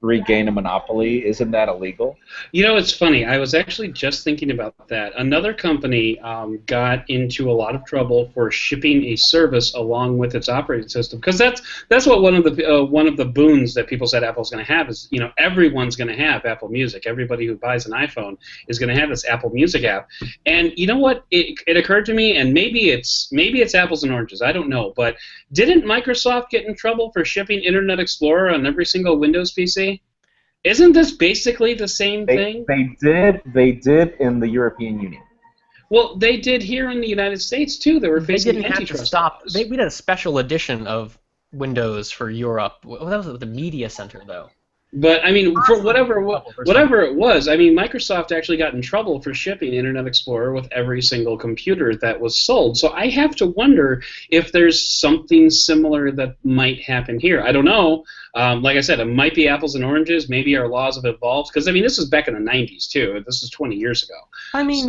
regain a monopoly? Isn't that illegal? It's funny. I was actually just thinking about that. Another company got into a lot of trouble for shipping a service along with its operating system, because that's what one of the boons that people said Apple's going to have is, everyone's going to have Apple Music. Everybody who buys an iPhone is going to have this Apple Music app. And you know what? It occurred to me, and maybe it's apples and oranges. I don't know. But didn't Microsoft get in trouble for shipping Internet Explorer on every single Windows PC? Isn't this basically the same thing? They did in the European Union. Well, they did here in the United States too. They were facing antitrust. They didn't have to stop. We did a special edition of Windows for Europe. Well, that was at the Media Center, though. But I mean, for whatever it was, I mean, Microsoft actually got in trouble for shipping Internet Explorer with every single computer that was sold. So I have to wonder if there's something similar that might happen here. I don't know. Like I said, it might be apples and oranges. Maybe our laws have evolved, because I mean, this was back in the '90s too. This is 20 years ago. I mean,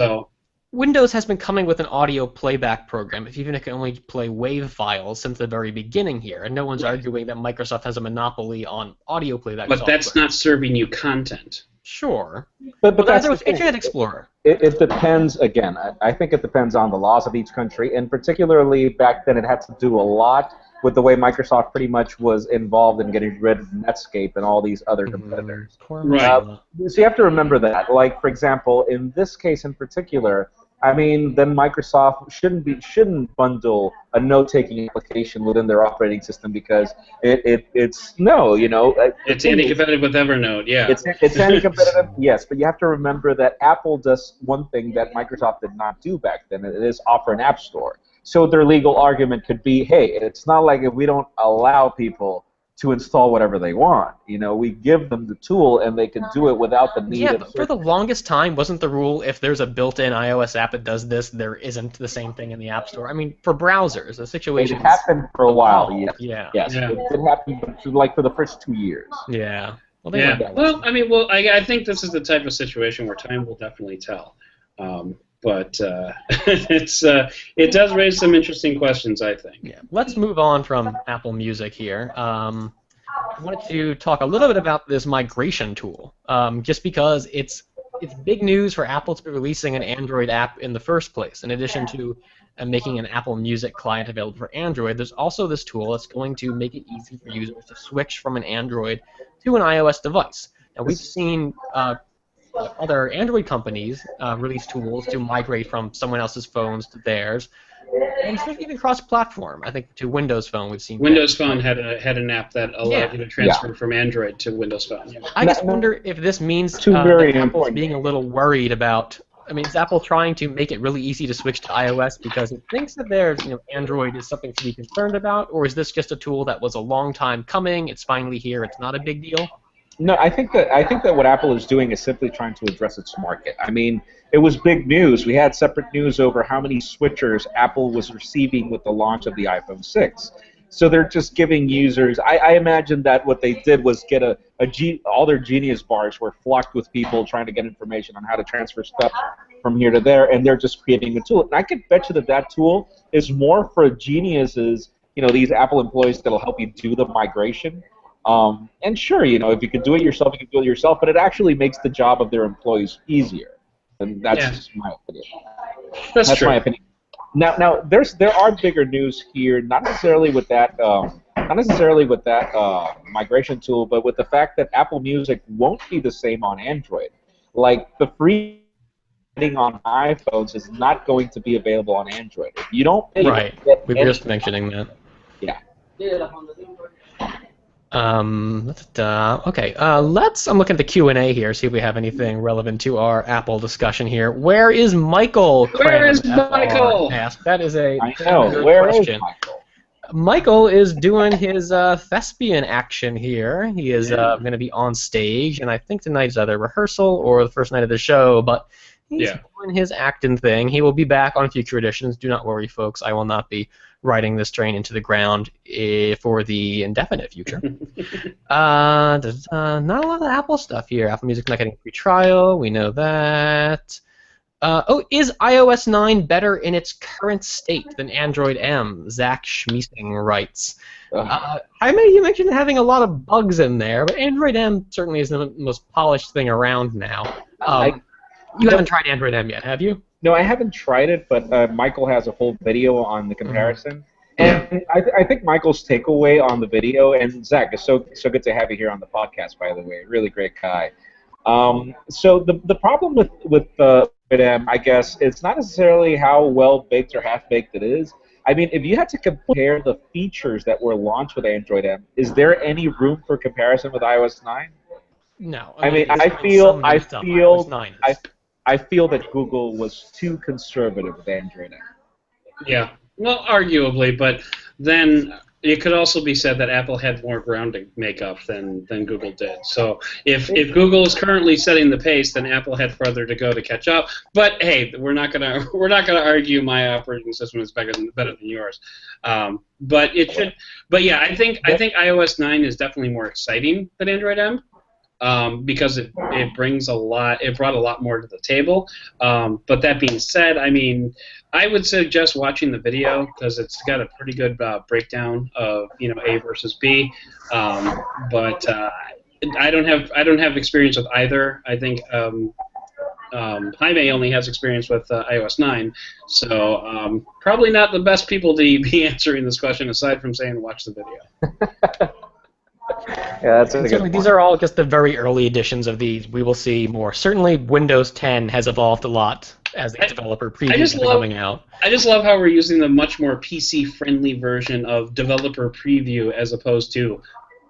Windows has been coming with an audio playback program, even if it can only play WAV files, since the very beginning here, and no one's arguing that Microsoft has a monopoly on audio playback software. But that's not serving you content. Sure. But that's was Internet Explorer. It depends, again, I think it depends on the laws of each country, and particularly back then it had to do a lot with the way Microsoft pretty much was involved in getting rid of Netscape and all these other competitors. Right. So you have to remember that. Like, for example, in this case in particular, I mean, then Microsoft shouldn't bundle a note-taking application within their operating system, because it's anti-competitive with Evernote. Yeah, it's anti-competitive. Yes, but you have to remember that Apple does one thing that Microsoft did not do back then. It is offer an app store. So their legal argument could be, hey, it's not like if we don't allow people to install whatever they want. We give them the tool and they can do it without the need of... Yeah, but for the longest time, wasn't the rule if there's a built-in iOS app that does this, there isn't the same thing in the App Store? I mean, for browsers, the situation... It happened for a while, yes. Yeah. Yes, yeah. It happened for the first 2 years. Yeah. Well, I think this is the type of situation where time will definitely tell. But it does raise some interesting questions, I think. Yeah. Let's move on from Apple Music here. I wanted to talk a little bit about this migration tool, just because it's big news for Apple to be releasing an Android app in the first place. In addition to making an Apple Music client available for Android, there's also this tool that's going to make it easy for users to switch from an Android to an iOS device. Now, we've seen other Android companies release tools to migrate from someone else's phones to theirs, and even cross-platform. I think to Windows Phone we've seen. Windows Phone had an app that allowed you to transfer from Android to Windows Phone. Yeah. I just wonder if this means that Apple's being a little worried about. I mean, is Apple trying to make it really easy to switch to iOS because it thinks that there's, Android is something to be concerned about, or is this just a tool that was a long time coming? It's finally here. It's not a big deal. No, I think that what Apple is doing is simply trying to address its market. I mean, it was big news. We had separate news over how many switchers Apple was receiving with the launch of the iPhone 6. So they're just giving users. I imagine that what they did was get all their Genius bars were flocked with people trying to get information on how to transfer stuff from here to there, and they're just creating a tool. And I could bet you that tool is more for geniuses, these Apple employees that'll help you do the migration, And sure, you know, if you could do it yourself, you can do it yourself, but it actually makes the job of their employees easier. And that's just my opinion. That's true. My opinion. Now, there are bigger news here, not necessarily with that migration tool, but with the fact that Apple Music won't be the same on Android. Like the free on iPhones is not going to be available on Android. If you don't pay, right. We were just mentioning that. Yeah. Okay. I'm looking at the Q&A here, see if we have anything relevant to our Apple discussion here. Where is Michael? Where is Michael? Asked. That is a I know. Where question. Is Michael? Michael is doing his thespian action here. He is going to be on stage, and I think tonight's either rehearsal or the first night of the show, but he's doing his acting thing. He will be back on future editions. Do not worry, folks. I will not be riding this train into the ground for the indefinite future. There's not a lot of Apple stuff here. Apple Music's not getting a free trial. We know that. Is iOS 9 better in its current state than Android M? Zach Schmeesing writes. You mentioned having a lot of bugs in there, but Android M certainly is the most polished thing around now. You haven't tried Android M yet, have you? No, I haven't tried it, but Michael has a whole video on the comparison. And I think Michael's takeaway on the video, and Zach, it's so good to have you here on the podcast, by the way. Really great guy. So the problem with M, I guess, it's not necessarily how well baked or half baked it is. I mean, if you had to compare the features that were launched with Android M, is there any room for comparison with iOS 9? No. I feel that Google was too conservative with Android M. Yeah, well, arguably, but then it could also be said that Apple had more grounding makeup than Google did. So if Google is currently setting the pace, then Apple had further to go to catch up. But hey, we're not gonna argue my operating system is better than yours. But yeah, I think iOS 9 is definitely more exciting than Android M. Because it brought a lot more to the table. But that being said, I mean, I would suggest watching the video because it's got a pretty good breakdown of A versus B. But I don't have experience with either. I think Jaime only has experience with iOS 9, so probably not the best people to be answering this question aside from saying watch the video. Yeah, that's a good point. These are all just the very early editions of these. We will see more. Certainly, Windows 10 has evolved a lot as the developer previews are coming out. I just love how we're using the much more PC-friendly version of developer preview as opposed to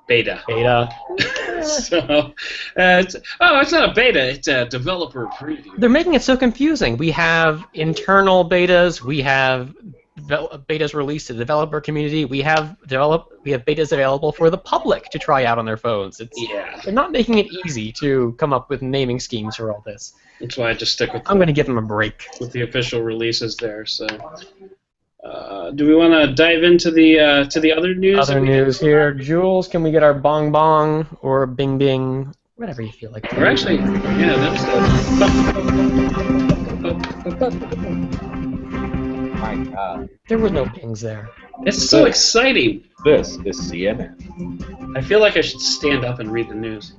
beta. So, it's not a beta, it's a developer preview. They're making it so confusing. We have internal betas, we have betas released to the developer community, we have betas available for the public to try out on their phones. They're not making it easy to come up with naming schemes for all this. That's why I just stick with I'm going to give them a break. With the official releases there, so... do we want to dive into the other news? Other news here. Jules, can we get our bong bong or bing bing, whatever you feel like. Or actually, yeah, that's My God. There were no pings there. It's so exciting. This is CNN. I feel like I should stand up and read the news.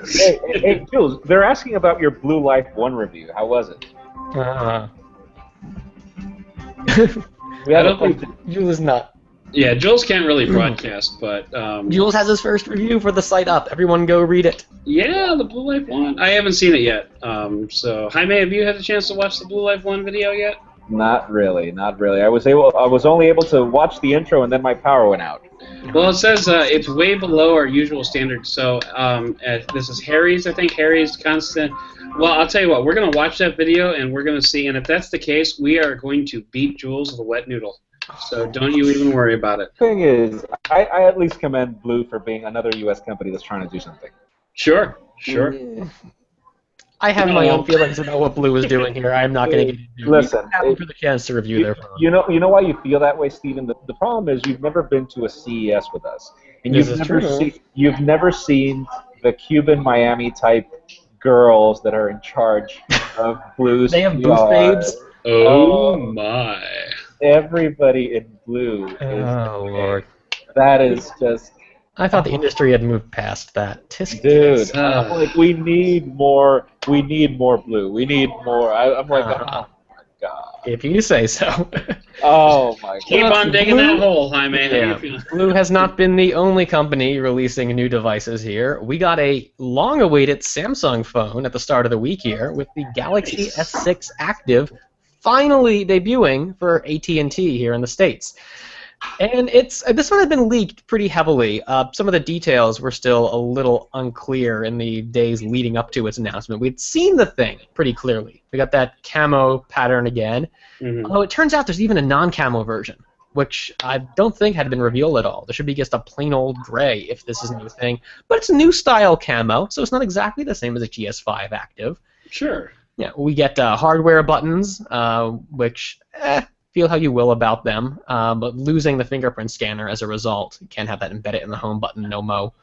Hey, Jules, they're asking about your Blue Life 1 review. How was it? Jules is not. Yeah, Jules can't really broadcast, but... Jules has his first review for the site up. Everyone go read it. Yeah, the Blue Life 1. I haven't seen it yet. So, Jaime, have you had a chance to watch the Blue Life 1 video yet? Not really. I was only able to watch the intro and then my power went out. Well, it says it's way below our usual standards. So this is Harry's, I think. Harry's constant. Well, I'll tell you what. We're going to watch that video and we're going to see. And if that's the case, we are going to beat Jules with a wet noodle. So don't you even worry about it. Thing is, I at least commend Blue for being another U.S. company that's trying to do something. Sure. I have my own feelings about what Blue is doing here. I'm not going to get into it. Listen, for the chance to review their phone. You know why you feel that way, Stephen? The problem is you've never been to a CES with us, and you've never seen the Cuban Miami type girls that are in charge of Blue's. They have booth babes. Oh my! Everybody in Blue. Oh Lord. That is just. I thought the industry had moved past that. Tisk Dude, I'm like, we need more blue. We need more. I'm like, oh my god. If you say so. Oh my god. Keep on digging that hole, Jaime. Yeah. Blue has not been the only company releasing new devices here. We got a long-awaited Samsung phone at the start of the week here with the Galaxy S6 Active finally debuting for AT&T here in the States. And this one had been leaked pretty heavily. Some of the details were still a little unclear in the days leading up to its announcement. We'd seen the thing pretty clearly. We got that camo pattern again. Although it turns out there's even a non-camo version, which I don't think had been revealed at all. There should be just a plain old gray if this is a new thing. But it's a new style camo, so it's not exactly the same as a GS5 Active. Sure. Yeah, we get hardware buttons, which feel how you will about them, but losing the fingerprint scanner as a result. You can't have that embedded in the home button, no mo.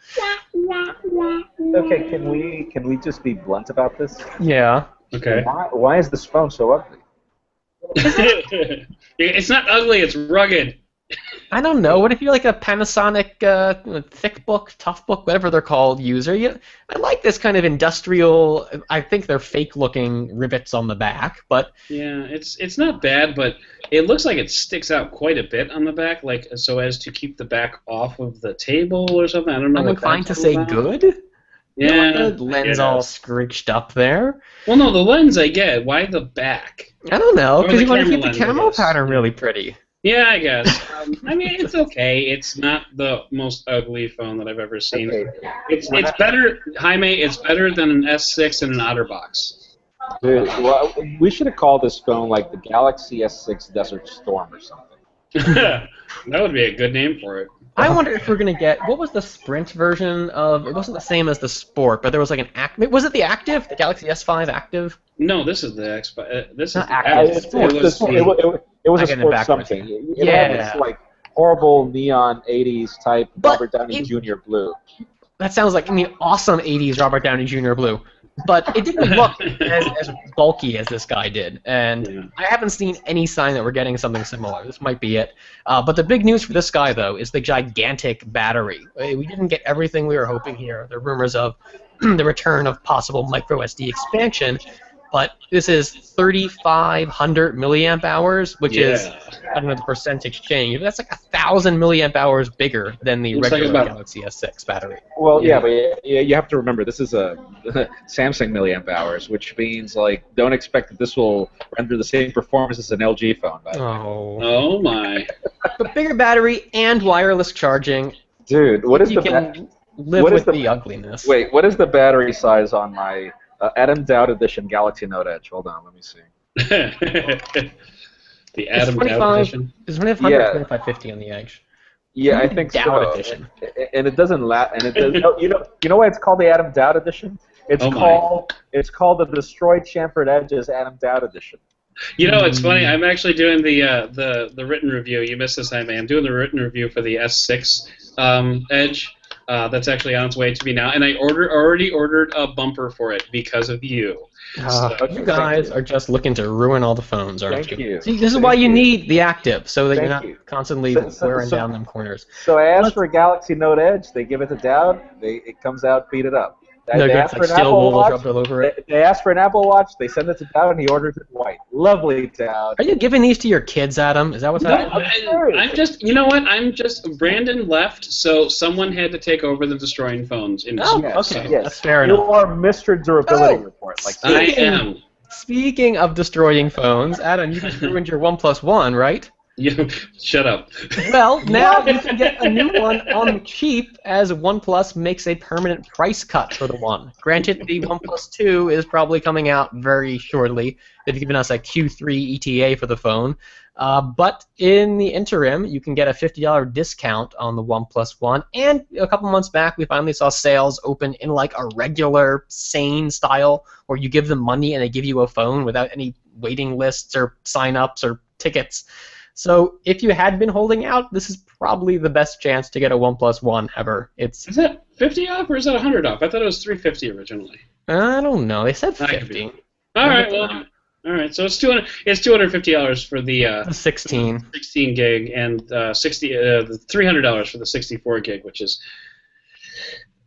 Okay, can we just be blunt about this? Yeah. Okay. Why is this phone so ugly? It's not ugly, it's rugged. I don't know. What if you're like a Panasonic thick book, tough book, whatever they're called, user? I like this kind of industrial. I think they're fake-looking rivets on the back, but yeah, it's not bad, but it looks like it sticks out quite a bit on the back, like so as to keep the back off of the table or something. I don't know. I'm inclined to say good. Yeah, the lens all screeched up there. Well, no, the lens I get. Why the back? I don't know, because you want to keep lens, the camo pattern really pretty. Yeah, I guess. I mean, it's okay. It's not the most ugly phone that I've ever seen. Okay. It's better, Jaime. It's better than an S6 and an OtterBox. Dude, well, we should have called this phone like the Galaxy S6 Desert Storm or something. That would be a good name for it. I wonder if we're going to get, what was the Sprint version of, it wasn't the same as the Sport, but there was like an Active, was it the Active? The Galaxy S5 Active? No, this is the X. This is Not the Active. It was I a get it sport backwards. something. It had this like horrible neon 80s type But Robert Downey Jr. blue. That sounds like, awesome 80s Robert Downey Jr. blue. But it didn't look as bulky as this guy did, and I haven't seen any sign that we're getting something similar. This might be it. But the big news for this guy, though, is the gigantic battery. We didn't get everything we were hoping here. There are rumors of the return of possible microSD expansion, but this is 3,500 milliamp hours, which is, I don't know the percentage change, but that's like 1,000 milliamp hours bigger than the regular Galaxy S6 battery. Well, but you have to remember this is a Samsung milliamp hours, which means like don't expect that this will render the same performance as an LG phone. Oh my! But bigger battery and wireless charging. Dude, what is you the can live with the ugliness. Wait, what is the battery size on my Adam Doud Edition Galaxy Note Edge? Hold on, let me see. The Adam Doud Edition. It's 2500 or 2550 on the Edge. Yeah, I think Doud so. Edition. And it doesn't and it does. You know why it's called the Adam Doud Edition? It's called the Destroyed Chamfered Edges Adam Doud Edition. You know, it's funny. I'm actually doing the written review. You missed this, Jaime. I'm doing the written review for the S6 Edge. That's actually on its way to me now, and I already ordered a bumper for it because of you. You guys are just looking to ruin all the phones, aren't Thank you. See, this is why you need the Active, so that you're not constantly wearing down them corners. So I asked for a Galaxy Note Edge. They give it to Doud. It comes out beat up. No, they asked for an Apple Watch. All over it. They asked for an Apple Watch. They send it to Doud, and he orders it white. Lovely, Doud. Are you giving these to your kids, Adam? Is that what's happening? I'm just, you know what? Brandon left, so someone had to take over the destroying phones industry. Okay, yes. That's fair enough. You are Mr. Durability Report. Like I am. Speaking of destroying phones, Adam, you just ruined your OnePlus One, right? Shut up. Well, now you can get a new one on cheap as OnePlus makes a permanent price cut for the One. Granted, the OnePlus 2 is probably coming out very shortly. They've given us a Q3 ETA for the phone. But in the interim, you can get a $50 discount on the OnePlus One. And a couple months back, we finally saw sales open in like a regular, sane style, where you give them money and they give you a phone without any waiting lists or sign-ups or tickets. So if you had been holding out, this is probably the best chance to get a OnePlus One ever. Is it 50 off or is it 100 off? I thought it was 350 originally. I don't know. They said 50. All right. Well. All right. So it's $250 for the 16 gig and the $300 for the 64 gig, which is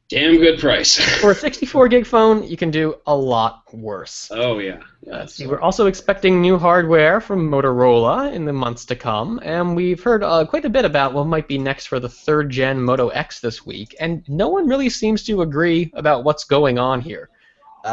Damn good price. For a 64 gig phone, you can do a lot worse. Oh, yeah. We're also expecting new hardware from Motorola in the months to come, and we've heard quite a bit about what might be next for the third-gen Moto X this week, and no one really seems to agree about what's going on here.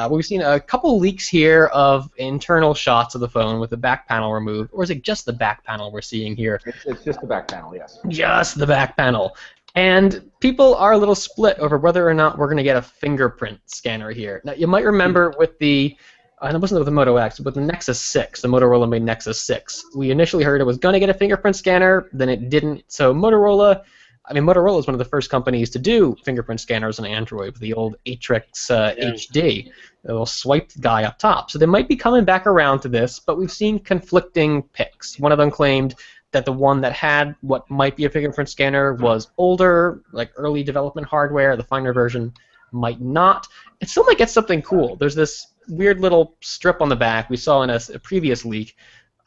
We've seen a couple leaks here of internal shots of the phone with the back panel removed, or is it just the back panel we're seeing here? It's just the back panel, yes. Just the back panel. And people are a little split over whether or not we're going to get a fingerprint scanner here. Now, you might remember with the, it wasn't with the Moto X, but with the Nexus 6, the Motorola made Nexus 6. We initially heard it was going to get a fingerprint scanner, then it didn't. So Motorola is one of the first companies to do fingerprint scanners on Android with the old Atrix HD, the little swiped guy up top. So they might be coming back around to this, but we've seen conflicting picks. One of them claimed that the one that had what might be a fingerprint scanner was older, like early development hardware. The finer version might not. It still might get something cool. There's this weird little strip on the back we saw in a previous leak.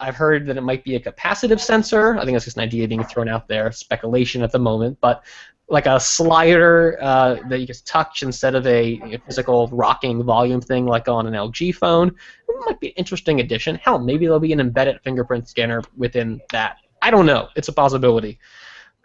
I've heard that it might be a capacitive sensor. I think that's just an idea being thrown out there, speculation at the moment, but like a slider that you just touch instead of a physical rocking volume thing like on an LG phone. It might be an interesting addition. Hell, maybe there'll be an embedded fingerprint scanner within that. I don't know. It's a possibility.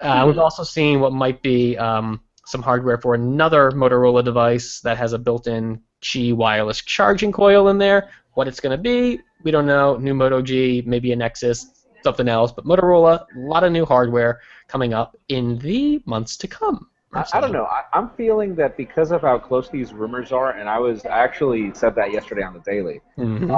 We've also seen what might be some hardware for another Motorola device that has a built-in Qi wireless charging coil in there. What it's going to be, we don't know. New Moto G, maybe a Nexus, something else. But Motorola, a lot of new hardware coming up in the months to come. I don't know. I'm feeling that because of how close these rumors are, and I actually said that yesterday on the Daily. Mm-hmm.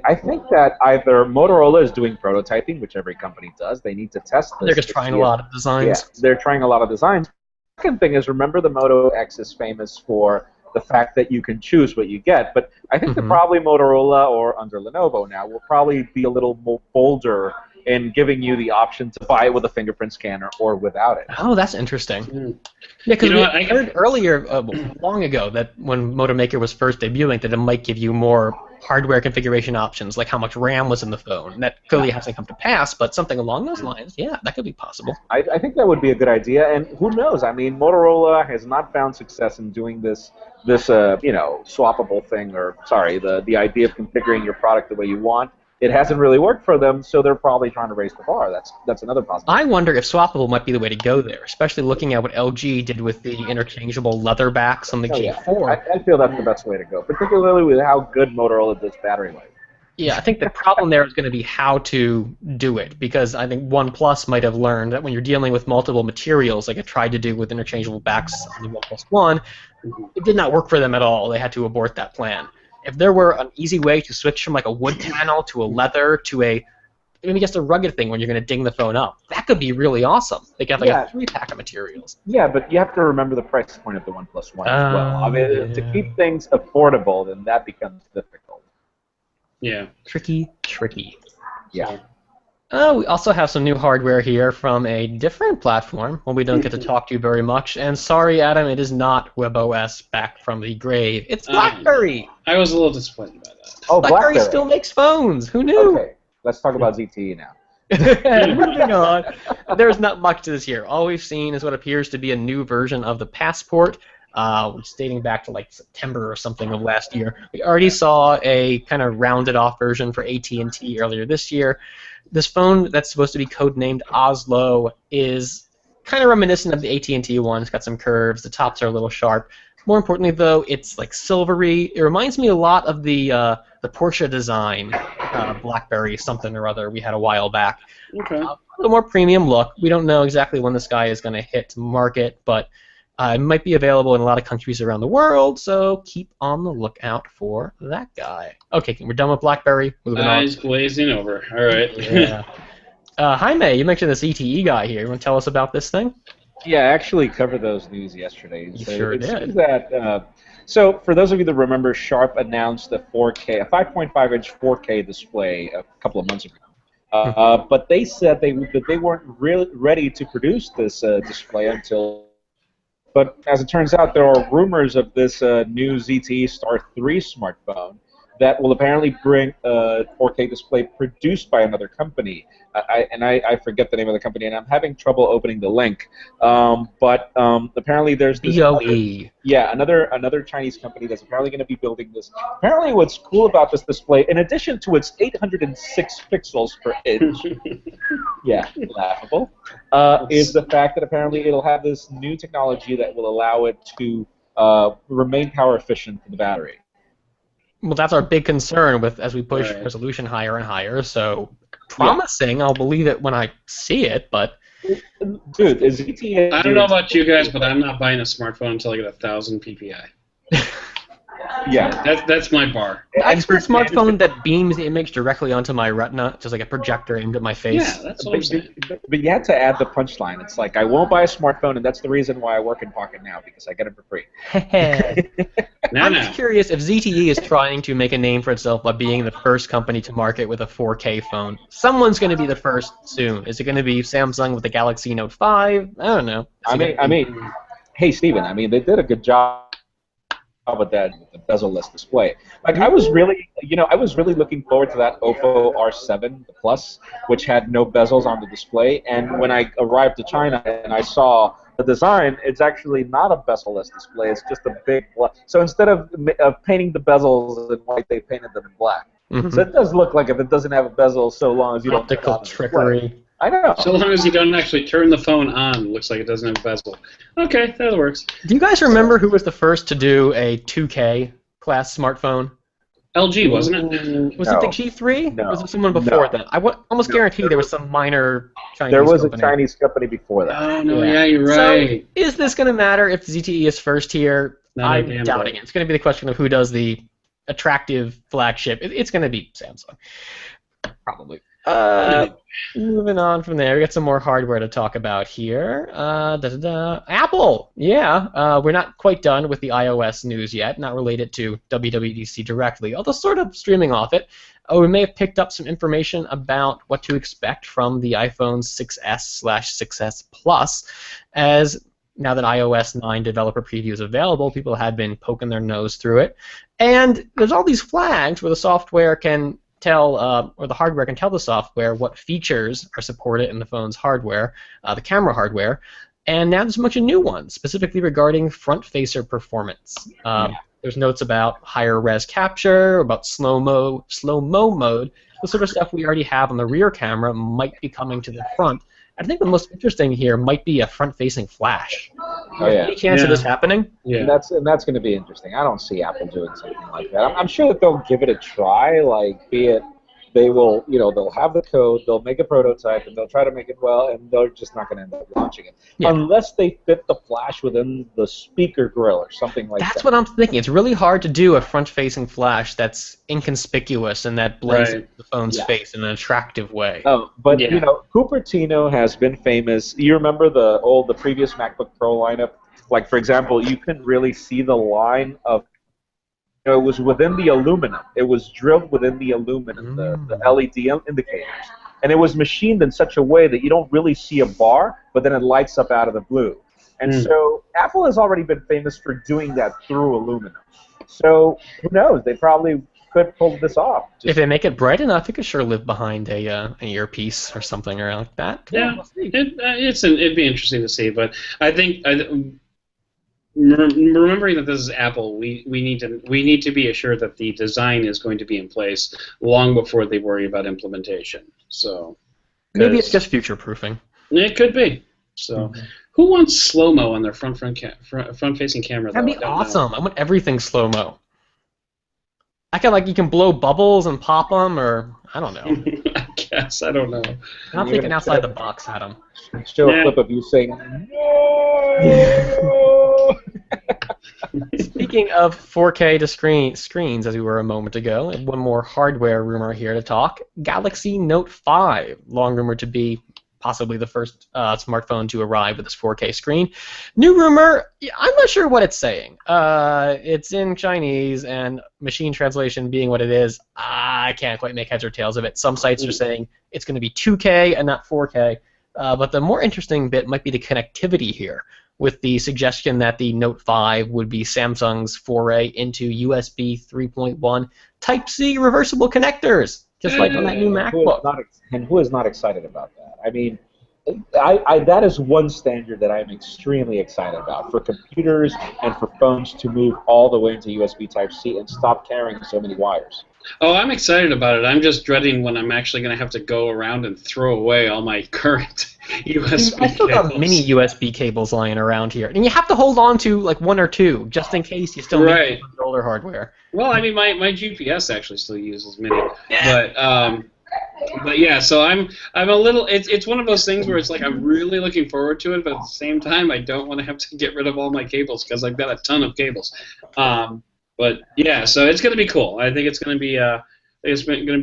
I think that either Motorola is doing prototyping, which every company does. They need to test this. They're just trying a lot of designs. Yeah, they're trying a lot of designs. The second thing is, remember the Moto X is famous for the fact that you can choose what you get. But I think that probably Motorola, or under Lenovo now, will probably be a little more bolder in giving you the option to buy it with a fingerprint scanner or without it. Oh, that's interesting. Yeah, because I heard earlier, long ago, that when Moto Maker was first debuting, that it might give you more hardware configuration options, like how much RAM was in the phone. That clearly hasn't come to pass, but something along those lines, yeah, that could be possible. I think that would be a good idea, and who knows? I mean, Motorola has not found success in doing this swappable thing, or sorry, the idea of configuring your product the way you want. It hasn't really worked for them, so they're probably trying to raise the bar. That's another possibility. I wonder if swappable might be the way to go there, especially looking at what LG did with the interchangeable leather backs on the G4. I feel that's the best way to go, particularly with how good Motorola does battery life. Yeah, I think the problem there is going to be how to do it, because I think OnePlus might have learned that when you're dealing with multiple materials, like it tried to do with interchangeable backs on the OnePlus One, it did not work for them at all. They had to abort that plan. If there were an easy way to switch from like a wood panel to a leather to maybe just a rugged thing when you're going to ding the phone up, that could be really awesome. They could have like a 3-pack of materials. Yeah, but you have to remember the price point of the OnePlus One as well. I mean, to keep things affordable, then that becomes difficult. Yeah. Tricky. Yeah. We also have some new hardware here from a different platform, one we don't get to talk to very much. And sorry, Adam, it is not WebOS back from the grave. It's BlackBerry. I was a little disappointed by that. Oh, BlackBerry still makes phones. Who knew? Okay, let's talk about ZTE now. Moving on. There's not much to this here. All we've seen is what appears to be a new version of the Passport, which is dating back to like September or something of last year. We already saw a kind of rounded off version for AT&T earlier this year. This phone that's supposed to be codenamed Oslo is kind of reminiscent of the AT&T one. It's got some curves. The tops are a little sharp. More importantly, though, it's like silvery. It reminds me a lot of the Porsche design, BlackBerry something or other we had a while back. Okay. A little more premium look. We don't know exactly when this guy is going to hit market, but it might be available in a lot of countries around the world, so keep on the lookout for that guy. Okay, we're done with BlackBerry. Moving on. Eyes glazing over. All right. Yeah. Jaime, you mentioned this ETE guy here. You want to tell us about this thing? Yeah, I actually covered those news yesterday. You sure did. Seems that, so for those of you that remember, Sharp announced a 5.5-inch 4K display a couple of months ago. But they said that they weren't really ready to produce this display until. But as it turns out, there are rumors of this new ZTE Star 3 smartphone, that will apparently bring a 4K display produced by another company. I forget the name of the company, and I'm having trouble opening the link. But apparently there's this another Chinese company that's apparently going to be building this. Apparently what's cool about this display, in addition to its 806 pixels per inch, yeah, laughable, is the fact that apparently it'll have this new technology that will allow it to remain power efficient for the battery. Well, that's our big concern with as we push resolution higher and higher. So promising, I'll believe it when I see it, but dude, is ZTE? I don't know about you guys, but I'm not buying a smartphone until I get 1,000 PPI. Yeah, that's my bar. I just want a smartphone that beams the image directly onto my retina, just like a projector aimed at my face. Yeah, that's what I'm saying. But you had to add the punchline. It's like, I won't buy a smartphone, and that's the reason why I work in Pocketnow, because I get it for free. I'm just curious if ZTE is trying to make a name for itself by being the first company to market with a 4K phone. Someone's going to be the first soon. Is it going to be Samsung with the Galaxy Note 5? I don't know. I mean, hey, Stephen, I mean, they did a good job with that, with the bezel-less display. Like, I was really looking forward to that Oppo R7 Plus, which had no bezels on the display. And when I arrived to China and I saw the design, it's actually not a bezel-less display. It's just a big black. So instead of painting the bezels in white, they painted them in black. Mm-hmm. So it does look like if it doesn't have a bezel, so long as you don't optical trickery. I know. So long as you don't actually turn the phone on, it looks like it doesn't have a bezel. Okay, that works. Do you guys remember who was the first to do a 2K class smartphone? LG, wasn't it? Was it the G3? No. Or was it someone before that? I almost guarantee there was some minor Chinese There was company. a Chinese company before that. Oh, no, yeah, you're right. So, is this going to matter if ZTE is first here? I'm doubting it. It's going to be the question of who does the attractive flagship. It's going to be Samsung. Probably. Moving on from there, we got some more hardware to talk about here. Apple, we're not quite done with the iOS news yet, not related to WWDC directly, although sort of streaming off it. We may have picked up some information about what to expect from the iPhone 6s/6s Plus, as now that iOS 9 developer preview is available, people had been poking their nose through it, and there's all these flags where the software can tell, or the hardware can tell the software what features are supported in the phone's hardware, the camera hardware, and now there's a bunch of new ones, specifically regarding front-facer performance. There's notes about higher res capture, about slow-mo mode, the sort of stuff we already have on the rear camera might be coming to the front. I think the most interesting here might be a front-facing flash. Oh, yeah. Any chance of this happening? Yeah. And that's going to be interesting. I don't see Apple doing something like that. I'm sure that they'll give it a try. Like, be it they will, they'll have the code, they'll make a prototype, and they'll try to make it well, and they're just not going to end up launching it unless they fit the flash within the speaker grill or something like that. That's what I'm thinking. It's really hard to do a front-facing flash that's inconspicuous and that blends into the phone's face in an attractive way. Oh, but Cupertino has been famous. You remember the previous MacBook Pro lineup? Like, for example, you couldn't really see the line of. It was within the aluminum. It was drilled within the aluminum, the LED indicators. And it was machined in such a way that you don't really see a bar, but then it lights up out of the blue. And so Apple has already been famous for doing that through aluminum. So who knows? They probably could pull this off. If they make it bright enough, it could sure live behind an earpiece or something or like that. Yeah, it'd be interesting to see. But I think... remembering that this is Apple, we need to be assured that the design is going to be in place long before they worry about implementation. So maybe it's just future-proofing. It could be. So who wants slow-mo on their front-facing camera? That'd be awesome. I want everything slow-mo. You can blow bubbles and pop them, or I don't know. I guess I don't know. I'm thinking outside the box, Adam. Show a clip of you saying no. Speaking of 4K to screens, as we were a moment ago, and one more hardware rumor here to talk. Galaxy Note 5, long rumored to be possibly the first smartphone to arrive with this 4K screen. New rumor, I'm not sure what it's saying. It's in Chinese, and machine translation being what it is, I can't quite make heads or tails of it. Some sites are saying it's going to be 2K and not 4K. But the more interesting bit might be the connectivity here. with the suggestion that the Note 5 would be Samsung's foray into USB 3.1 Type-C reversible connectors, just like on that new MacBook. Who is not excited about that? I mean, that is one standard that I'm extremely excited about, for computers and for phones to move all the way into USB Type-C and stop carrying so many wires. Oh, I'm excited about it. I'm just dreading when I'm actually going to have to go around and throw away all my current USB I still cables. got mini USB cables lying around here, and you have to hold on to like one or two just in case you still need older hardware. Well, I mean, my GPS actually still uses mini, but yeah. So I'm a little. It's one of those things where it's like I'm really looking forward to it, but at the same time, I don't want to have to get rid of all my cables because I've got a ton of cables. But yeah, so it's going to be cool. I think it's going to be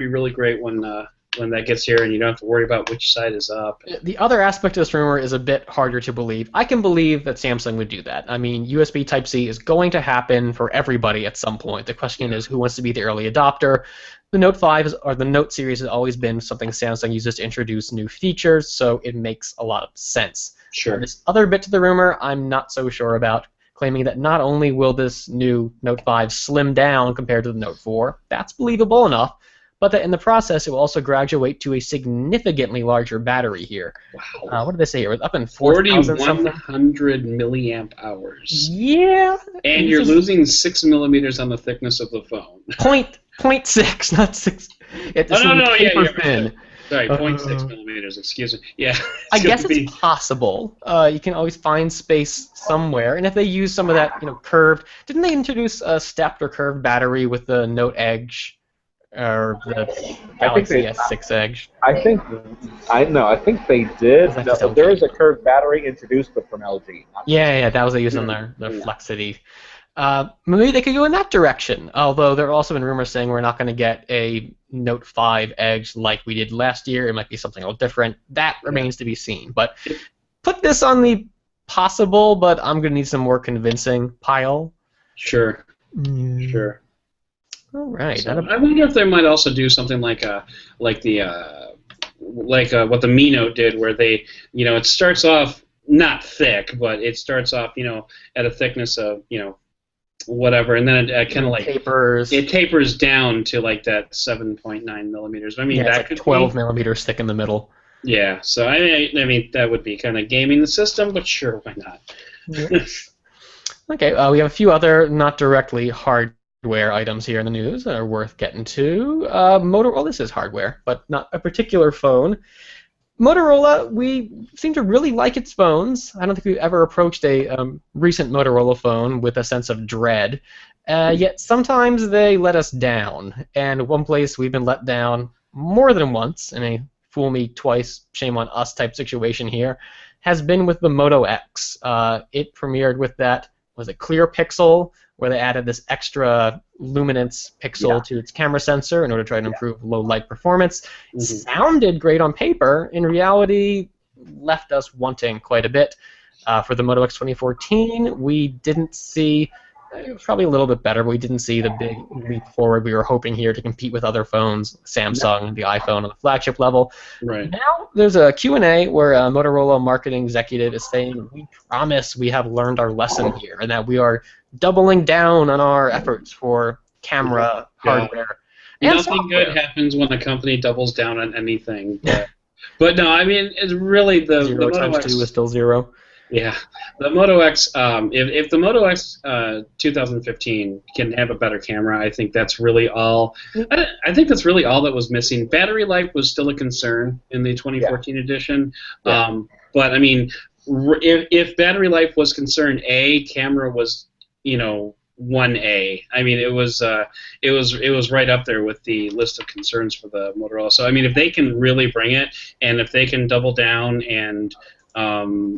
really great when that gets here, and you don't have to worry about which side is up. The other aspect of this rumor is a bit harder to believe. I can believe that Samsung would do that. I mean, USB Type-C is going to happen for everybody at some point. The question is, who wants to be the early adopter? The Note 5 or the Note series has always been something Samsung uses to introduce new features, so it makes a lot of sense. Sure. This other bit to the rumor, I'm not so sure about, claiming that not only will this new Note 5 slim down compared to the Note 4, that's believable enough, but that in the process it will also graduate to a significantly larger battery here. Wow. What did they say here? It was up in 4,000 something? 4,100 milliamp hours. Yeah. And you're losing 6 millimeters on the thickness of the phone. 0.6, not 6. It's paper thin. Sorry, 0.6 millimeters, excuse me. Yeah. I guess it's possible. You can always find space somewhere, and if they use some of that, curved. Didn't they introduce a stepped or curved battery with the Note Edge, or the Galaxy S6 Edge? I think they did. There is a curved battery introduced, but from LG. Yeah, that was they used on their Flexity. Maybe they could go in that direction, although there have also been rumors saying we're not going to get a Note 5 Edge like we did last year. It might be something a little different. That remains to be seen. But put this on the possible, but I'm going to need some more convincing pile. Sure. Sure. All right. So I wonder if they might also do something like what the Mi Note did, where they, it starts off not thick, but it starts off, at a thickness of, whatever, and then it kind of like tapers. It tapers down to like that 7.9 millimeters. I mean, that like could 12 millimeters thick in the middle. Yeah, so I mean that would be kind of gaming the system, but sure, why not? Yeah. Okay, we have a few other not directly hardware items here in the news that are worth getting to. Motorola, this is hardware, but not a particular phone. Motorola, we seem to really like its phones. I don't think we've ever approached a recent Motorola phone with a sense of dread. Yet sometimes they let us down. And one place we've been let down more than once, in a fool me twice, shame on us type situation here, has been with the Moto X. It premiered with that, was it clear pixel, where they added this extra luminance pixel to its camera sensor in order to try to improve low light performance. Sounded great on paper. In reality, left us wanting quite a bit. For the Moto X 2014, we didn't see, it was probably a little bit better, but we didn't see the big leap forward we were hoping here to compete with other phones, Samsung, the iPhone on the flagship level. Right. Now there's a Q&A where a Motorola marketing executive is saying, we promise we have learned our lesson here, and that we are doubling down on our efforts for camera, hardware, and Nothing software. good happens when a company doubles down on anything. But no, I mean, it's really the 0 Moto times X, 2 is still 0. Yeah, the Moto X. If the Moto X 2015 can have a better camera, I think that's really all. I think that's really all that was missing. Battery life was still a concern in the 2014 edition, but I mean, if battery life was concerned, camera was 1A. I mean, it was right up there with the list of concerns for the Motorola. So I mean, if they can really bring it, and if they can double down and all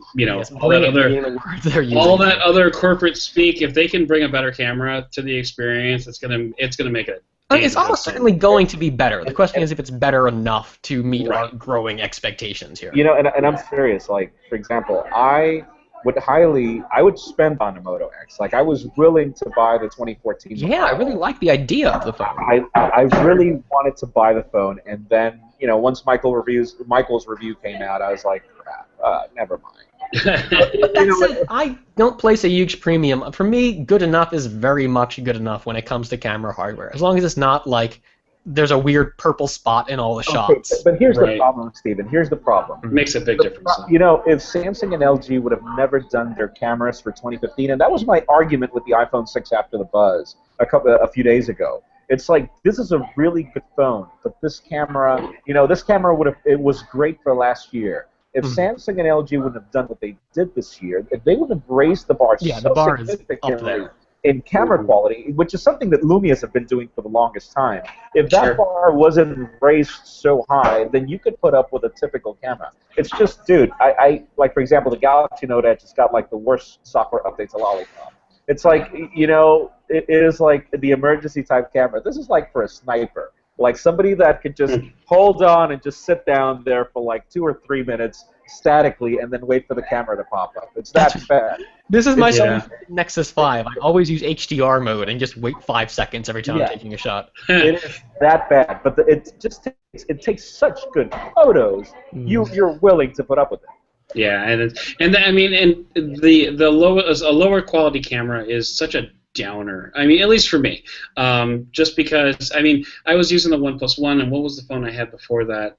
that other corporate speak, if they can bring a better camera to the experience, it's gonna make it. It's almost certainly going to be better. The question is if it's better enough to meet our growing expectations here. And I'm serious. Like, for example, I would spend on a Moto X. Like, I was willing to buy the 2014. Yeah, I really like the idea of the phone. I really wanted to buy the phone, and then once Michael's review came out, I was like, crap. never mind. But that said, I don't place a huge premium. For me, good enough is very much good enough when it comes to camera hardware. As long as it's not like there's a weird purple spot in all the shots. But here's the problem, Stephen. Here's the problem. It makes a big difference. You know, if Samsung and LG would have never done their cameras for 2015, and that was my argument with the iPhone 6 after the buzz a few days ago. It's like, this is a really good phone, but this camera, this camera it was great for last year. If Samsung and LG wouldn't have done what they did this year, if they wouldn't have raised the bar the so bar is up significantly there in camera quality, which is something that Lumias have been doing for the longest time, if that bar wasn't raised so high, then you could put up with a typical camera. It's just, dude, I like, for example, the Galaxy Note Edge has got like the worst software updates of Lollipop. It's like, it is like the emergency type camera. This is like for a sniper. Like somebody that could just hold on and just sit down there for like 2 or 3 minutes statically and then wait for the camera to pop up. It's that bad. This is my Nexus 5. I always use HDR mode and just wait 5 seconds every time I'm taking a shot. It is that bad, but it takes such good photos. You're willing to put up with it. Yeah, a lower quality camera is such a downer. I mean, at least for me. Just because, I was using the OnePlus One, and what was the phone I had before that?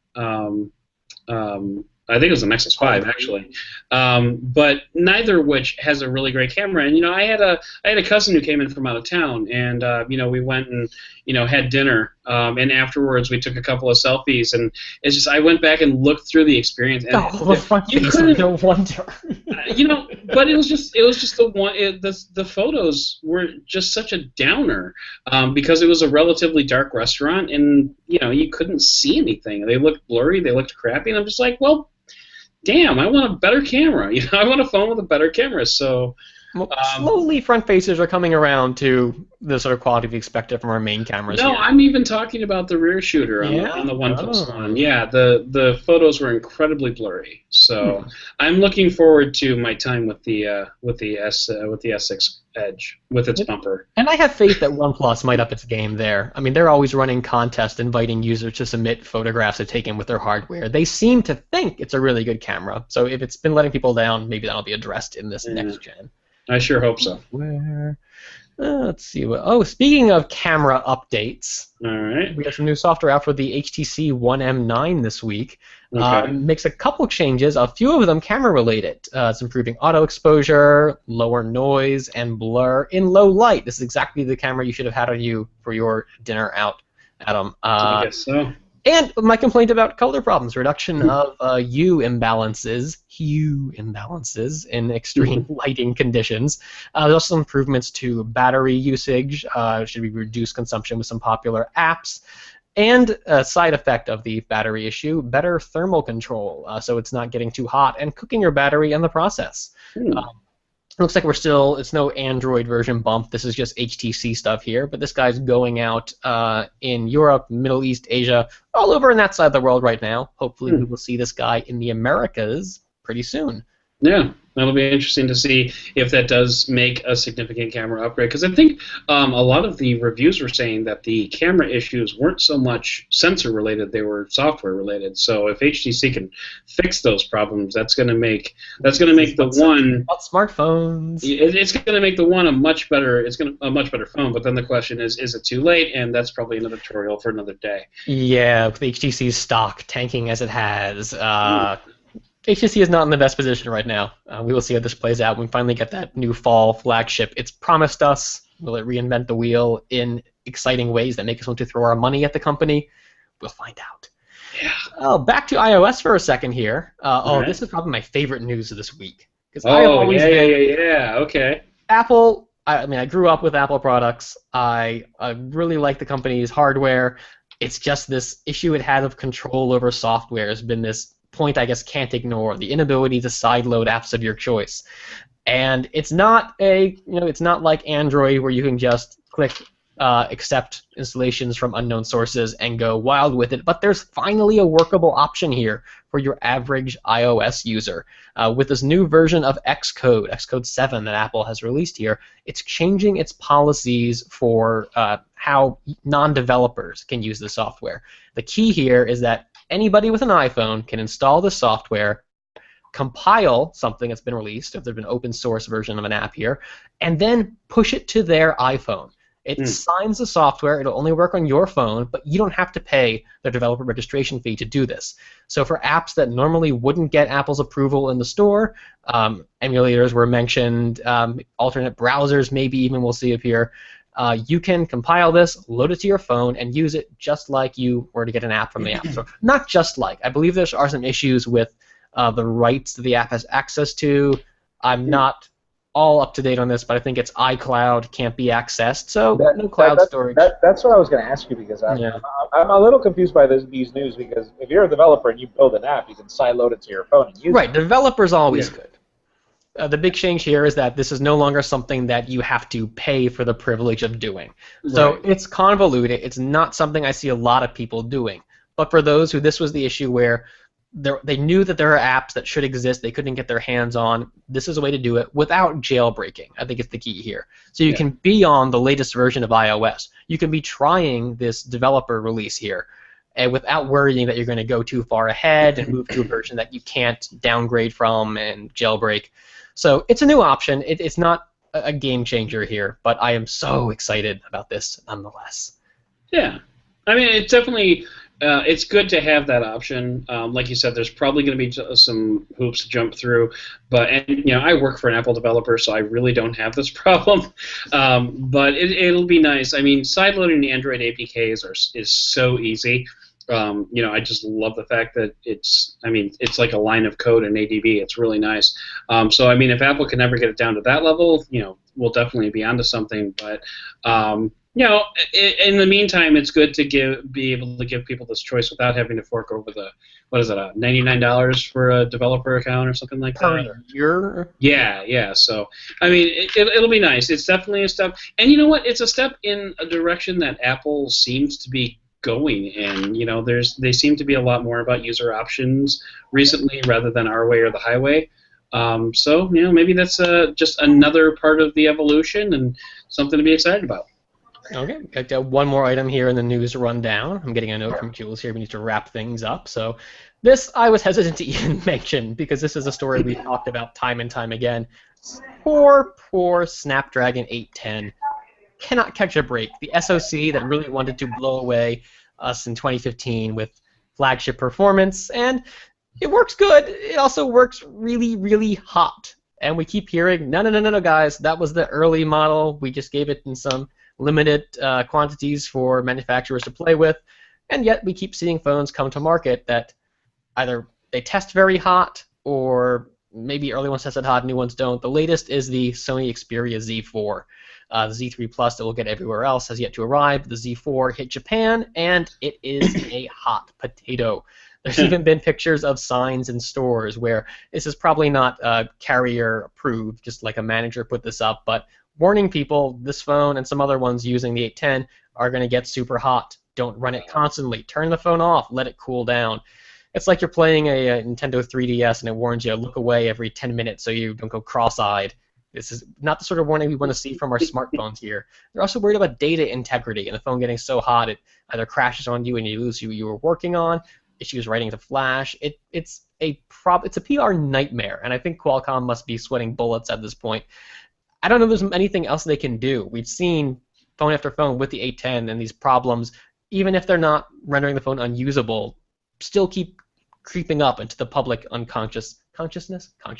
I think it was the Nexus 5 actually, but neither of which has a really great camera. And I had a cousin who came in from out of town, and we went and had dinner, and afterwards we took a couple of selfies, and it's just I went back and looked through the experience, and you couldn't. No wonder. But it was just the one. The photos were just such a downer, because it was a relatively dark restaurant, and you couldn't see anything. They looked blurry. They looked crappy, and I'm just like, well, damn, I want a better camera. I want a phone with a better camera. So slowly, front facers are coming around to the sort of quality we expected from our main cameras. No, here. I'm even talking about the rear shooter on the OnePlus One. Yeah, the photos were incredibly blurry. So I'm looking forward to my time with the S6 Edge with its bumper. And I have faith that OnePlus might up its game there. I mean, they're always running contests inviting users to submit photographs they've taken with their hardware. They seem to think it's a really good camera. So if it's been letting people down, maybe that'll be addressed in this next gen. I sure hope so. Let's see. Speaking of camera updates, all right, we have some new software out for the HTC One M9 this week. Okay. Makes a couple changes, a few of them camera-related. It's improving auto exposure, lower noise, and blur in low light. This is exactly the camera you should have had on you for your dinner out, Adam. I guess so. And my complaint about color problems, reduction of hue imbalances in extreme lighting conditions. There's also some improvements to battery usage. Should be reduced consumption with some popular apps. And a side effect of the battery issue, better thermal control, so it's not getting too hot and cooking your battery in the process. It looks like it's no Android version bump. This is just HTC stuff here, but this guy's going out in Europe, Middle East, Asia, all over in that side of the world right now. Hopefully we will see this guy in the Americas pretty soon. Yeah, that'll be interesting to see if that does make a significant camera upgrade. Because I think a lot of the reviews were saying that the camera issues weren't so much sensor related; they were software related. So if HTC can fix those problems, that's going to make the One about smartphones. It's going to make the One a much better phone. But then the question is it too late? And that's probably another tutorial for another day. Yeah, with HTC's stock tanking as it has. HTC is not in the best position right now. We will see how this plays out when we finally get that new fall flagship. It's promised us. Will it reinvent the wheel in exciting ways that make us want to throw our money at the company? We'll find out. Yeah. Back to iOS for a second here. Right. This is probably my favorite news of this week. Okay. Apple, I grew up with Apple products. I really like the company's hardware. It's just this issue it had of control over software has been this point I guess can't ignore, the inability to sideload apps of your choice. And it's not like Android where you can just click accept installations from unknown sources and go wild with it, but there's finally a workable option here for your average iOS user. With this new version of Xcode 7 that Apple has released here, it's changing its policies for how non-developers can use the software. The key here is that anybody with an iPhone can install the software, compile something that's been released, if there's been an open source version of an app here, and then push it to their iPhone. It signs the software. It'll only work on your phone, but you don't have to pay the developer registration fee to do this. So for apps that normally wouldn't get Apple's approval in the store, emulators were mentioned, alternate browsers maybe even we'll see appear, you can compile this, load it to your phone, and use it just like you were to get an app from the App Store. Not just like. I believe there are some issues with the rights that the app has access to. I'm not all up to date on this, but I think it's iCloud can't be accessed, so no cloud storage. That's what I was going to ask you, because I'm a little confused by these news, because if you're a developer and you build an app, you can sideload it to your phone and use it. Right, developers always could. The big change here is that this is no longer something that you have to pay for the privilege of doing. So it's convoluted. It's not something I see a lot of people doing. But for those who this was the issue where they knew that there are apps that should exist they couldn't get their hands on, this is a way to do it without jailbreaking. I think it's the key here. So you can be on the latest version of iOS. You can be trying this developer release here, and without worrying that you're going to go too far ahead and move to a version that you can't downgrade from and jailbreak. So it's a new option. It's not a game changer here, but I am so excited about this nonetheless. Yeah. I mean, it's definitely... it's good to have that option. Like you said, there's probably going to be some hoops to jump through, but I work for an Apple developer, so I really don't have this problem. But it'll be nice. I mean, sideloading the Android APKs is so easy. I just love the fact that it's like a line of code in ADB. It's really nice. So I mean, if Apple can ever get it down to that level, we'll definitely be onto something. But in the meantime, it's good to be able to give people this choice without having to fork over $99 for a developer account or something like that. Per year? Yeah. So, I mean, it'll be nice. It's definitely a step. And you know what? It's a step in a direction that Apple seems to be going in. They seem to be a lot more about user options recently rather than our way or the highway. So, maybe that's just another part of the evolution and something to be excited about. Okay, got one more item here in the news rundown. I'm getting a note from Jules here. We need to wrap things up. So this I was hesitant to even mention because this is a story we've talked about time and time again. Poor Snapdragon 810 cannot catch a break. The SoC that really wanted to blow away us in 2015 with flagship performance, and it works good. It also works really, really hot. And we keep hearing, no, guys, that was the early model. We just gave it in some limited quantities for manufacturers to play with, and yet we keep seeing phones come to market that either they test very hot or maybe early ones tested hot, new ones don't. The latest is the Sony Xperia Z4. The Z3 Plus that we'll get everywhere else has yet to arrive. The Z4 hit Japan, and it is a hot potato. There's even been pictures of signs in stores where this is probably not carrier approved, just like a manager put this up, but warning people, this phone and some other ones using the 810 are going to get super hot. Don't run it constantly. Turn the phone off. Let it cool down. It's like you're playing a Nintendo 3DS and it warns you, look away every 10 minutes so you don't go cross-eyed. This is not the sort of warning we want to see from our smartphones here. They're also worried about data integrity and the phone getting so hot it either crashes on you and you lose who you were working on, issues writing to flash. It's a PR nightmare, and I think Qualcomm must be sweating bullets at this point. I don't know if there's anything else they can do. We've seen phone after phone with the 810 and these problems, even if they're not rendering the phone unusable, still keep creeping up into the public consciousness. Not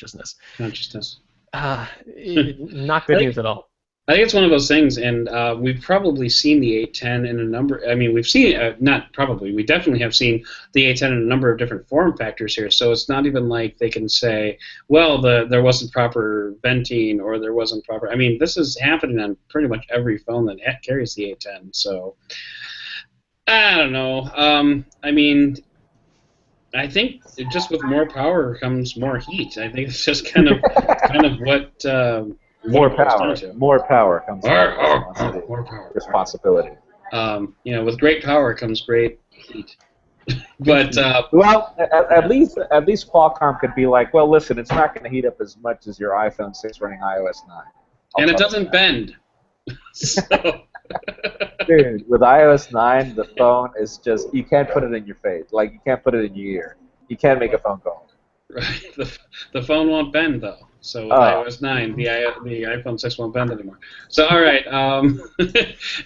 good news at all. I think it's one of those things, and we've probably seen the 810 in a number. I mean, we've seen not probably. We definitely have seen the 810 in a number of different form factors here. So it's not even like they can say, well, there wasn't proper venting or there wasn't proper. I mean, this is happening on pretty much every phone that carries the 810. So I don't know. I mean, I think just with more power comes more heat. I think it's just kind of what. More power comes responsibility. With great power comes great heat. But well, at least Qualcomm could be like, well, listen, it's not going to heat up as much as your iPhone 6 running iOS 9. And it doesn't bend. So. Dude, with iOS 9, the phone is just, you can't put it in your face. Like, you can't put it in your ear. You can't make a phone call. Right. The phone won't bend though. So with iOS 9, the iPhone 6 won't bend anymore. So all right.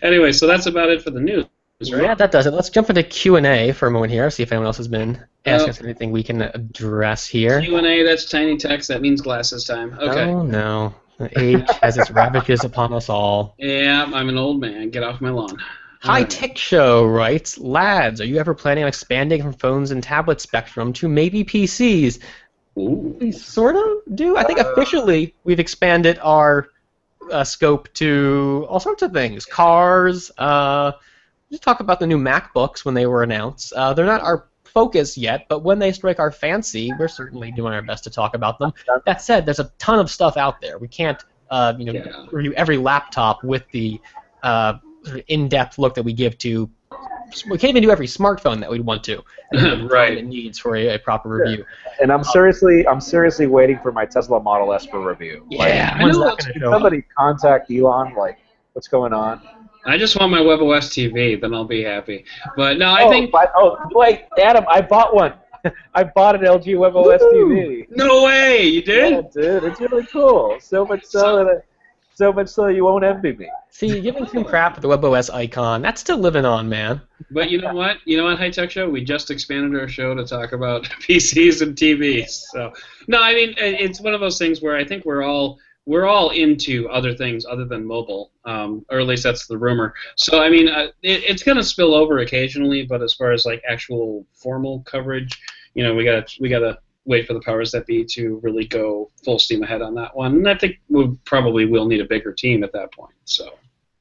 Anyway, so that's about it for the news. Right? Yeah, that does it. Let's jump into Q&A for a moment here. See if anyone else has been asking us anything we can address here. Q&A. That's tiny text. That means glasses time. Okay. Oh no. The age has its ravages upon us all. Yeah, I'm an old man. Get off my lawn. High Tech Show writes, lads, are you ever planning on expanding from phones and tablet spectrum to maybe PCs? Ooh. We sort of do. I think officially we've expanded our scope to all sorts of things. Cars. Just talk about the new MacBooks when they were announced. They're not our focus yet, but when they strike our fancy, we're certainly doing our best to talk about them. That said, there's a ton of stuff out there. We can't review every laptop with the in-depth look that we give to. We can't even do every smartphone that we'd want to. Right. It needs for a proper review. And I'm seriously waiting for my Tesla Model S for review. Yeah, can somebody contact Elon? Like, what's going on? I just want my WebOS TV, then I'll be happy. But no, I think. Wait, Adam, I bought one. I bought an LG WebOS TV. No way, you did? Yeah, dude, it's really cool. So much so you won't envy me. See, giving some crap to the WebOS icon, that's still living on, man. But you know what? High Tech Show, we just expanded our show to talk about PCs and TVs. So no, I mean it's one of those things where I think we're all into other things other than mobile, or at least that's the rumor. So I mean, it's going to spill over occasionally, but as far as like actual formal coverage, we gotta wait for the powers that be to really go full steam ahead on that one. And I think we probably will need a bigger team at that point. So.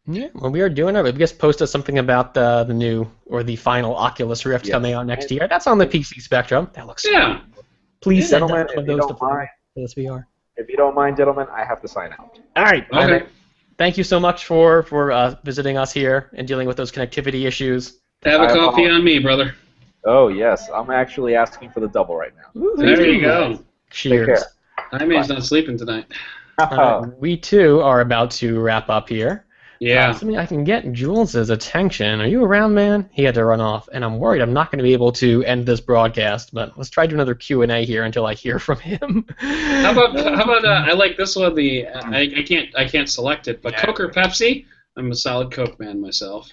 Yeah, well, we are doing it. We just posted something about the new or the final Oculus Rift coming out next year. That's on the PC spectrum. That looks yeah. Cool. Please send gentlemen, us one of those to play for this VR. If you don't mind, gentlemen, I have to sign out. All right. Okay. Thank you so much for visiting us here and dealing with those connectivity issues. Have a coffee on me, brother. Oh, yes. I'm actually asking for the double right now. Ooh, there you go. Cheers. Jaime's not sleeping tonight. We, too, are about to wrap up here. Yeah. Something I can get Jules' attention. Are you around, man? He had to run off, and I'm worried I'm not going to be able to end this broadcast, but let's try to do another Q&A here until I hear from him. How about I like this one, I can't select it, but Coke or Pepsi? I'm a solid Coke man myself.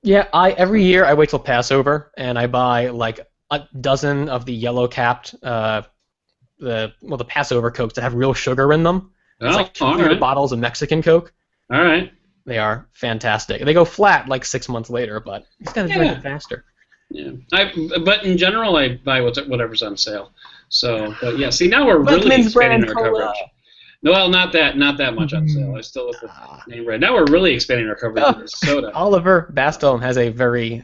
Yeah, every year I wait till Passover and I buy like a dozen of the yellow capped the Passover Cokes that have real sugar in them. It's like 2 liter bottles of Mexican Coke. All right. They are fantastic. They go flat like 6 months later, but you just gotta drink it faster. Yeah. But in general I buy whatever's on sale. So but yeah, see now we're really expanding our coverage. No, well, not that much on sale. I still look at the name right. Now we're really expanding our coverage of soda. Oliver Bastone has a very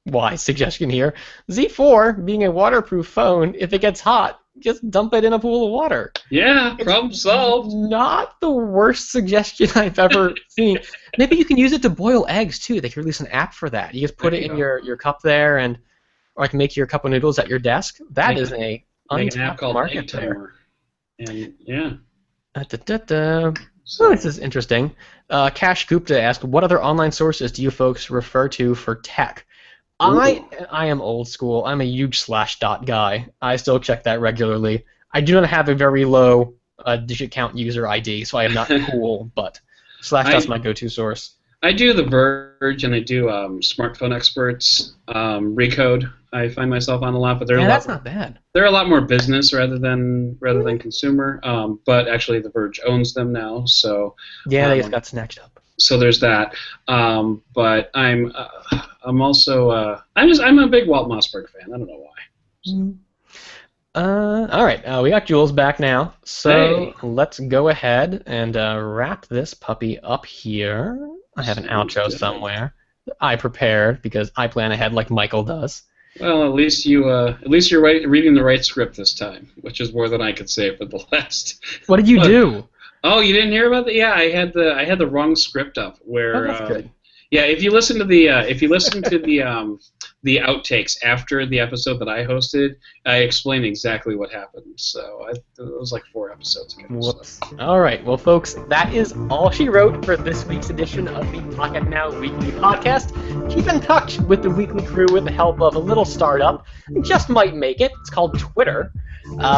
wise suggestion here. Z4, being a waterproof phone, if it gets hot, just dump it in a pool of water. Yeah, problem solved. Not the worst suggestion I've ever seen. Maybe you can use it to boil eggs, too. They can release an app for that. You just put it in your cup there and or make your cup of noodles at your desk. That is an untapped market there. And yeah. So this is interesting. Cash Gupta asked, what other online sources do you folks refer to for tech? I am old school. I'm a huge /dot guy. I still check that regularly. I do not have a very low digit count user ID, so I am not cool, but /dot's my go-to source. I do The Verge, and I do Smartphone Experts, Recode. I find myself on a lot, but that's not bad. They're a lot more business rather than consumer. But actually, The Verge owns them now, so yeah, they just got snatched up. So there's that. But I'm also I'm a big Walt Mossberg fan. I don't know why. All right, we got Jules back now, so let's go ahead and wrap this puppy up here. I have an outro somewhere. I prepared because I plan ahead like Michael does. Well, at least you're reading the right script this time, which is more than I could say for the last. What did you do? Oh, you didn't hear about that? Yeah, I had the wrong script up. Where that's good. Yeah, if you listen to the the outtakes after the episode that I hosted, I explained exactly what happened. So it was like 4 episodes ago. Whoops. So. All right, well, folks, that is all she wrote for this week's edition of the Pocketnow Weekly podcast. Keep in touch with the weekly crew with the help of a little startup. It just might make it. It's called Twitter.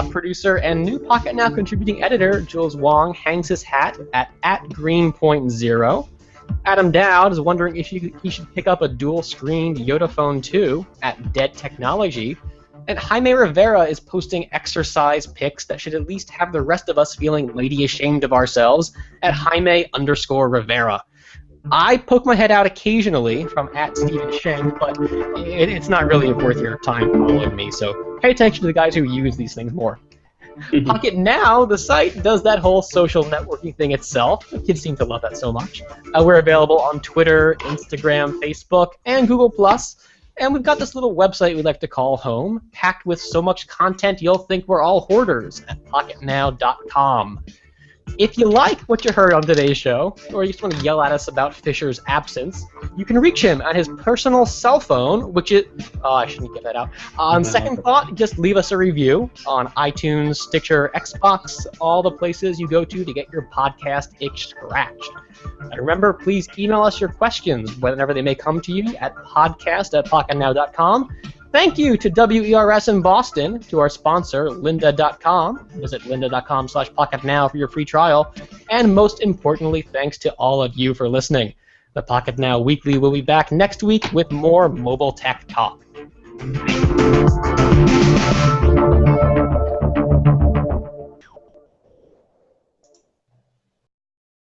Producer and new Pocketnow contributing editor Jules Wang hangs his hat at Green.0. Adam Doud is wondering if he should pick up a dual-screened Yoda Phone 2 at Dead Technology. And Jaime Rivera is posting exercise pics that should at least have the rest of us feeling lady ashamed of ourselves at Jaime_Rivera. I poke my head out occasionally from at Stephen Schenck, but it's not really worth your time following me, so pay attention to the guys who use these things more. Pocketnow, the site, does that whole social networking thing itself. The kids seem to love that so much. We're available on Twitter, Instagram, Facebook, and Google+. And we've got this little website we like to call home, packed with so much content you'll think we're all hoarders at Pocketnow.com. If you like what you heard on today's show, or you just want to yell at us about Fisher's absence, you can reach him on his personal cell phone, which is... Oh, I shouldn't get that out. On second thought, just leave us a review on iTunes, Stitcher, Xbox, all the places you go to get your podcast itch scratched. And remember, please email us your questions, whenever they may come to you, at podcast@pocketnow.com. Thank you to WERS in Boston, to our sponsor, lynda.com. Visit lynda.com/pocketnow for your free trial. And most importantly, thanks to all of you for listening. The Pocketnow Weekly will be back next week with more mobile tech talk.